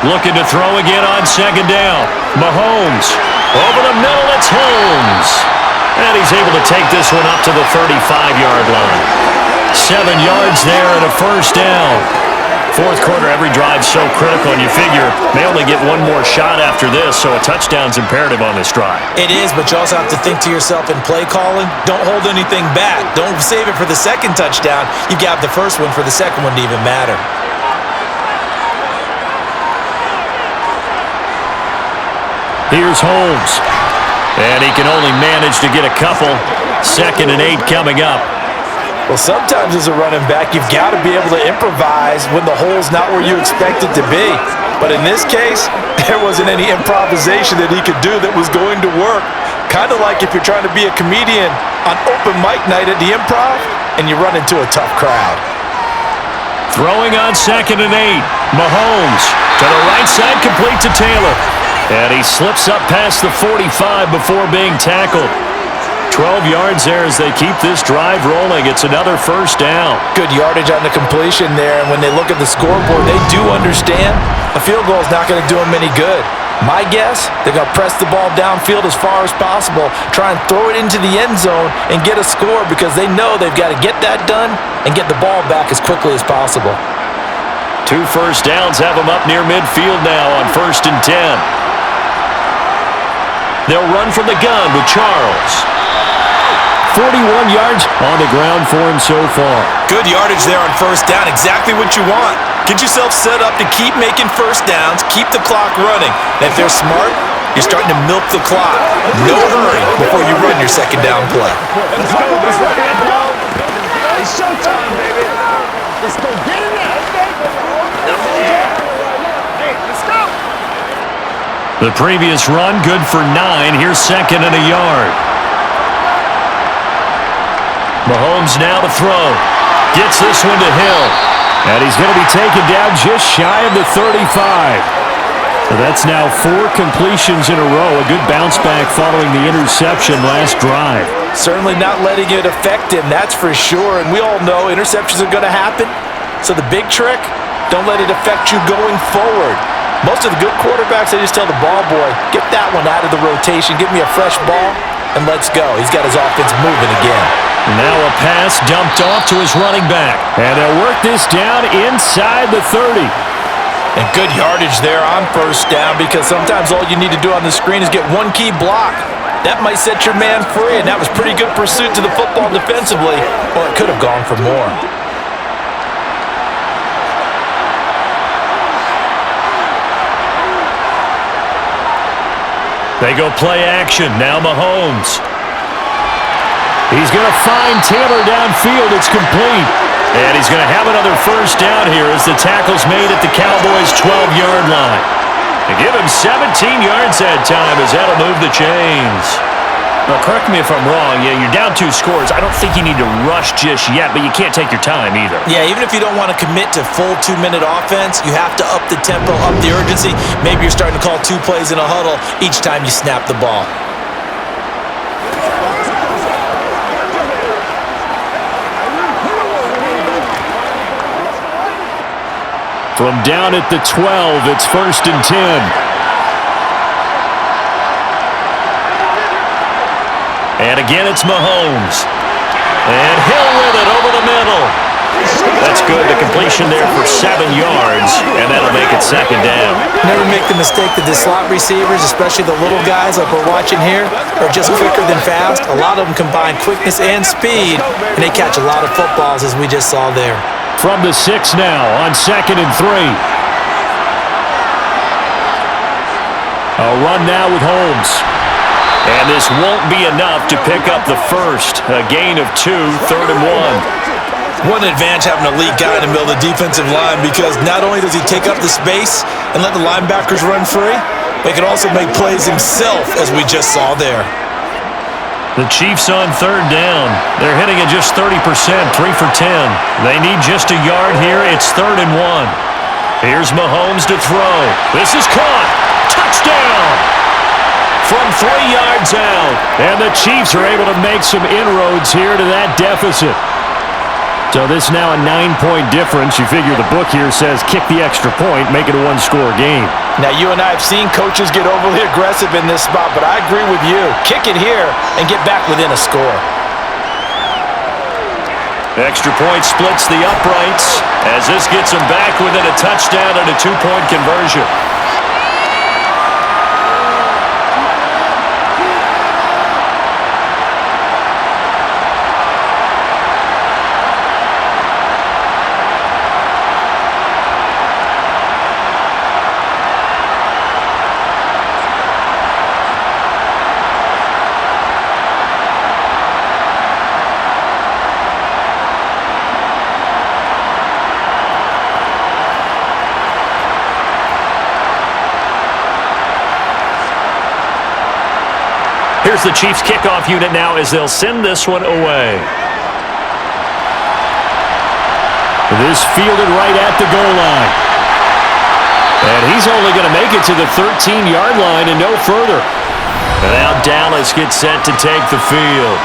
Looking to throw again on 2nd down. Mahomes. Over the middle, it's Holmes. And he's able to take this one up to the 35-yard line. 7 yards there and a 1st down. 4th quarter, every drive so critical, and you figure they only get one more shot after this, so a touchdown's imperative on this drive. It is, but you also have to think to yourself in play calling, don't hold anything back. Don't save it for the 2nd touchdown. You got the 1st one for the 2nd one to even matter. Here's Holmes. And he can only manage to get a couple. 2nd and 8 coming up. Well, sometimes as a running back, you've got to be able to improvise when the hole's not where you expect it to be. But in this case, there wasn't any improvisation that he could do that was going to work. Kind of like if you're trying to be a comedian on open mic night at the Improv and you run into a tough crowd. Throwing on 2nd and 8. Mahomes to the right side, complete to Taylor. And he slips up past the 45 before being tackled. 12 yards there as they keep this drive rolling. It's another 1st down. Good yardage on the completion there, and when they look at the scoreboard, they do understand a field goal is not going to do them any good. My guess, they're going to press the ball downfield as far as possible, try and throw it into the end zone and get a score because they know they've got to get that done and get the ball back as quickly as possible. 2 1st downs have them up near midfield now on 1st and 10. They'll run from the gun with Charles. 41 yards on the ground for him so far. Good yardage there on 1st down. Exactly what you want. Get yourself set up to keep making 1st downs, keep the clock running. And if they're smart, you're starting to milk the clock. No hurry before you run your 2nd down play. Let's go. It's showtime, baby. Let's go get it now. Hey, let's go. The previous run, good for 9. Here's 2nd and a yard. Mahomes now to throw. Gets this one to Hill. And he's going to be taken down just shy of the 35. So that's now 4 completions in a row. A good bounce back following the interception last drive. Certainly not letting it affect him, that's for sure. And we all know interceptions are going to happen. So the big trick, don't let it affect you going forward. Most of the good quarterbacks, they just tell the ball boy, get that one out of the rotation, give me a fresh ball, and let's go. He's got his offense moving again. Now a pass dumped off to his running back. And they'll work this down inside the 30. And good yardage there on 1st down because sometimes all you need to do on the screen is get one key block. That might set your man free, and that was pretty good pursuit to the football defensively. Well, it could have gone for more. They go play action. Now Mahomes. He's going to find Taylor downfield. It's complete. And he's going to have another 1st down here as the tackle's made at the Cowboys' 12-yard line. They give him 17 yards that time as that'll move the chains. Well, correct me if I'm wrong. Yeah, you're down 2 scores. I don't think you need to rush just yet, but you can't take your time either. Yeah, even if you don't want to commit to full 2-minute offense, you have to up the tempo, up the urgency. Maybe you're starting to call 2 plays in a huddle each time you snap the ball. From down at the 12, it's 1st and 10. And again, it's Mahomes. And Hill with it over the middle. That's good. The completion there for 7 yards, and that'll make it 2nd down. Never make the mistake that the slot receivers, especially the little guys like we're watching here, are just quicker than fast. A lot of them combine quickness and speed, and they catch a lot of footballs, as we just saw there. From the 6 now on 2nd and 3. A run now with Holmes. And this won't be enough to pick up the first. A gain of 2, 3rd and 1. What an advantage having an elite guy in the middle of the defensive line, because not only does he take up the space and let the linebackers run free, but he can also make plays himself, as we just saw there. The Chiefs on third down. They're hitting at just 30%, 3 for 10. They need just a yard here. It's 3rd and 1. Here's Mahomes to throw. This is caught. Touchdown! From 3 yards out. And the Chiefs are able to make some inroads here to that deficit. So this is now a 9-point difference. You figure the book here says kick the extra point, make it a 1-score game. Now, you and I have seen coaches get overly aggressive in this spot, but I agree with you. Kick it here and get back within a score. Extra point splits the uprights as this gets them back within a touchdown and a 2-point conversion. Here's the Chiefs kickoff unit now as they'll send this one away. This fielded right at the goal line. And he's only going to make it to the 13-yard line and no further. And now Dallas gets set to take the field.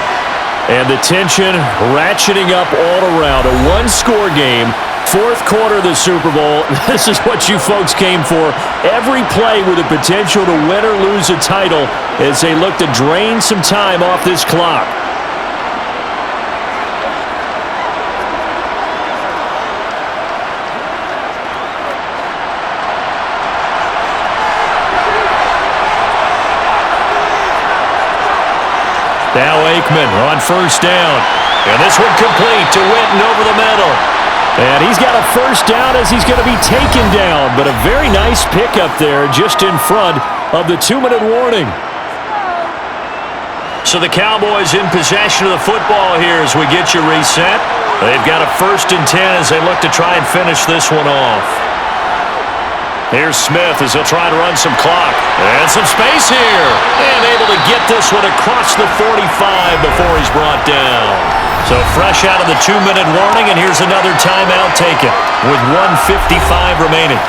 And the tension ratcheting up all around. A 1-score game. 4th quarter of the Super Bowl. This is what you folks came for. Every play with the potential to win or lose a title as they look to drain some time off this clock. Now Aikman on 1st down. And this one complete to Witten over the middle. And he's got a 1st down as he's going to be taken down. But a very nice pickup there just in front of the 2-minute warning. So the Cowboys in possession of the football here as we get you reset. They've got a 1st and 10 as they look to try and finish this one off. Here's Smith as he'll try to run some clock. And some space here. And able to get this one across the 45 before he's brought down. So fresh out of the 2-minute warning, and here's another timeout taken with 1:55 remaining.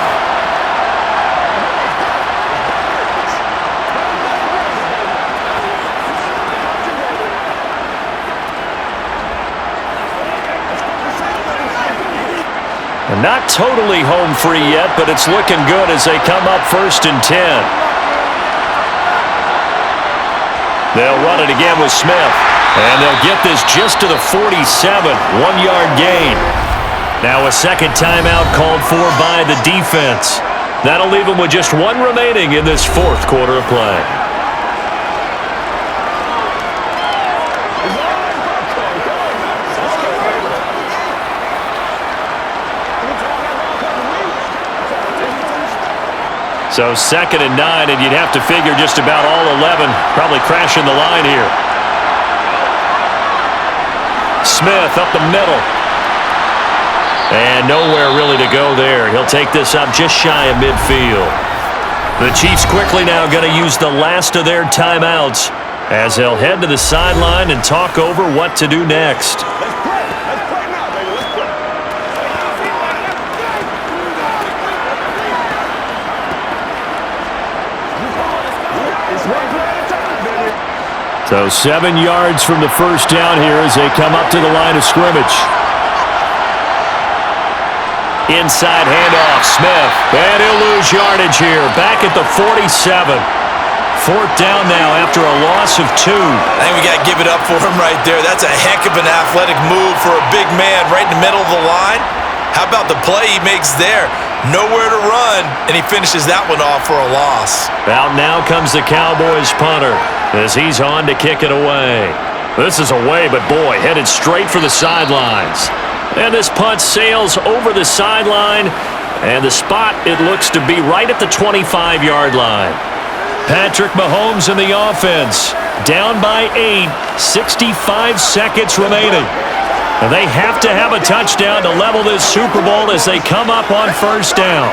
And not totally home free yet, but it's looking good as they come up 1st and 10. They'll run it again with Smith. And they'll get this just to the 47, 1-yard gain. Now a second timeout called for by the defense. That'll leave them with just 1 remaining in this 4th quarter of play. So 2nd and 9, and you'd have to figure just about all 11 probably crashing the line here. Smith up the middle. And nowhere really to go there. He'll take this up just shy of midfield. The Chiefs quickly now going to use the last of their timeouts as they'll head to the sideline and talk over what to do next. So 7 yards from the 1st down here as they come up to the line of scrimmage. Inside handoff, Smith. And he'll lose yardage here. Back at the 47. 4th down now after a loss of 2. I think we got to give it up for him right there. That's a heck of an athletic move for a big man right in the middle of the line. How about the play he makes there? Nowhere to run, and he finishes that one off for a loss. Out now comes the Cowboys punter as he's on to kick it away. This is away, but boy, headed straight for the sidelines. And this punt sails over the sideline, and the spot, it looks to be right at the 25-yard line. Patrick Mahomes in the offense, down by 8, 65 seconds remaining. And they have to have a touchdown to level this Super Bowl as they come up on first down.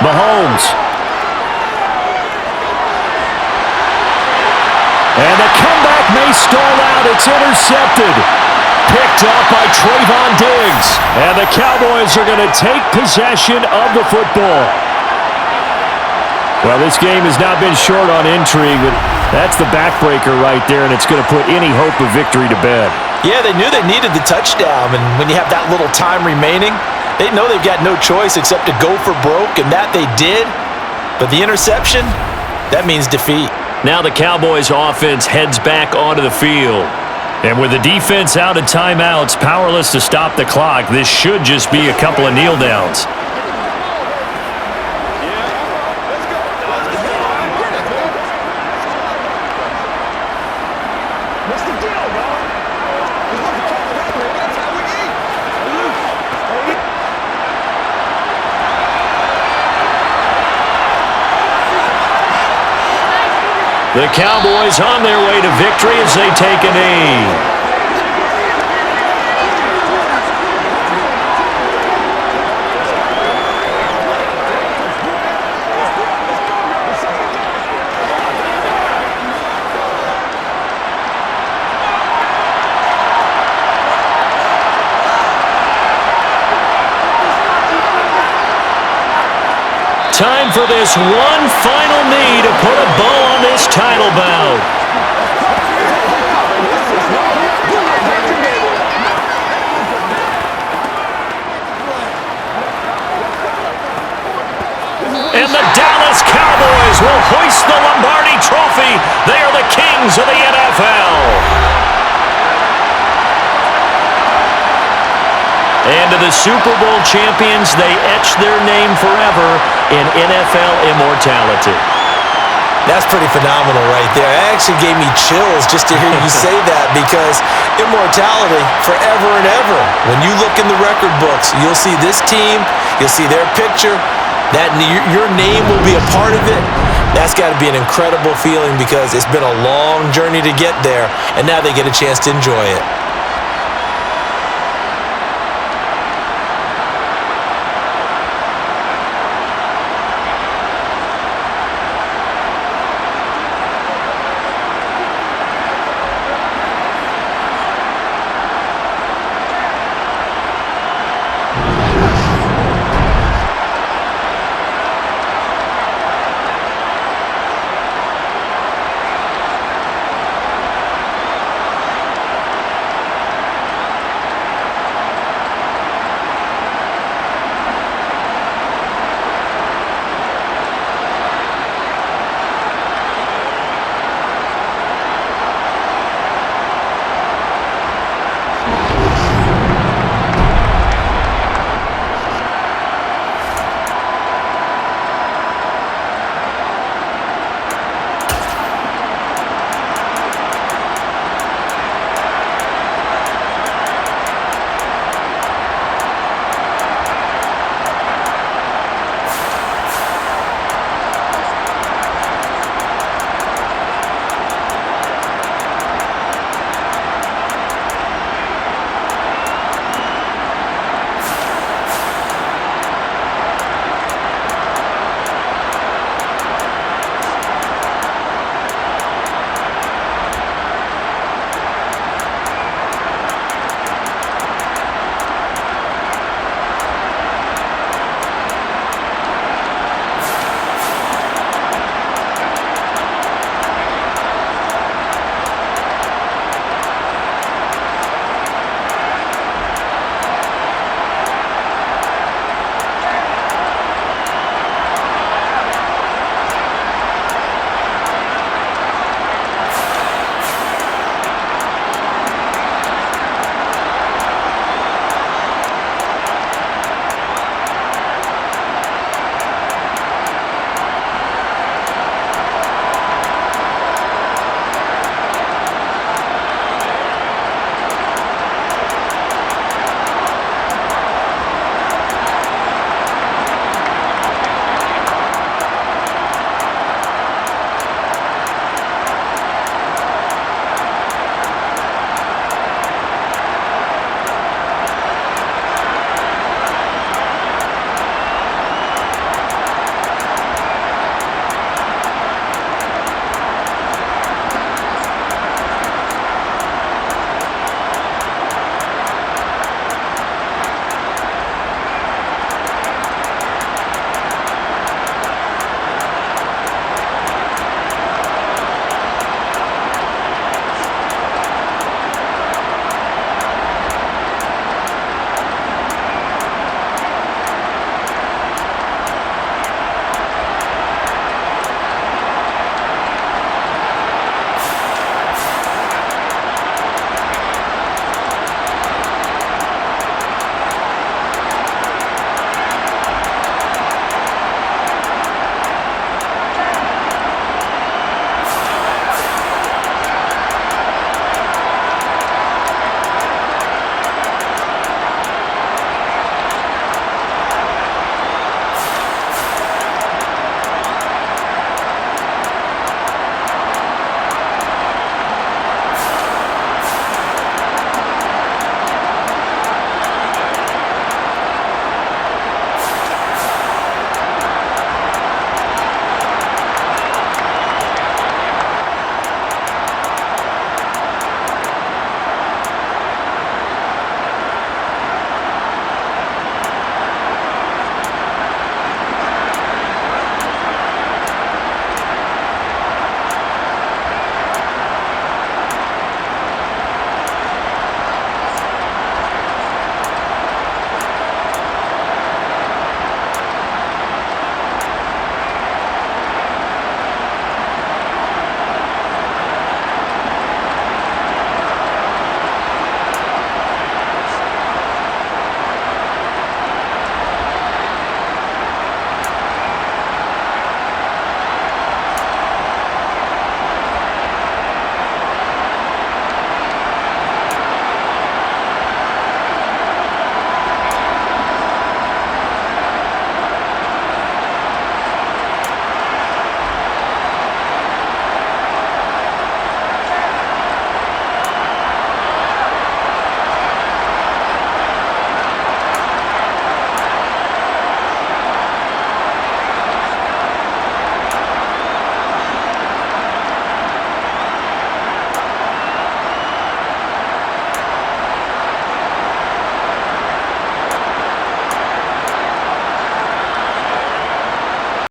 Mahomes. And the comeback may stall out. It's intercepted. Picked up by Trayvon Diggs. And the Cowboys are going to take possession of the football. Well, this game has not been short on intrigue, but that's the backbreaker right there, and it's going to put any hope of victory to bed. Yeah, they knew they needed the touchdown, and when you have that little time remaining, they know they've got no choice except to go for broke, and that they did. But the interception, that means defeat. Now the Cowboys offense heads back onto the field. And with the defense out of timeouts, powerless to stop the clock, this should just be a couple of kneel downs. The Cowboys on their way to victory as they take a knee. Time for this one final knee to put a bow on this title bout. And the Dallas Cowboys will hoist the Lombardi Trophy. They are the kings of the NFL. And to the Super Bowl champions, they etch their name forever in NFL immortality. That's pretty phenomenal right there. It actually gave me chills just to hear you say that, because immortality forever and ever. When you look in the record books, you'll see this team, you'll see their picture, that your name will be a part of it. That's got to be an incredible feeling, because it's been a long journey to get there, and now they get a chance to enjoy it.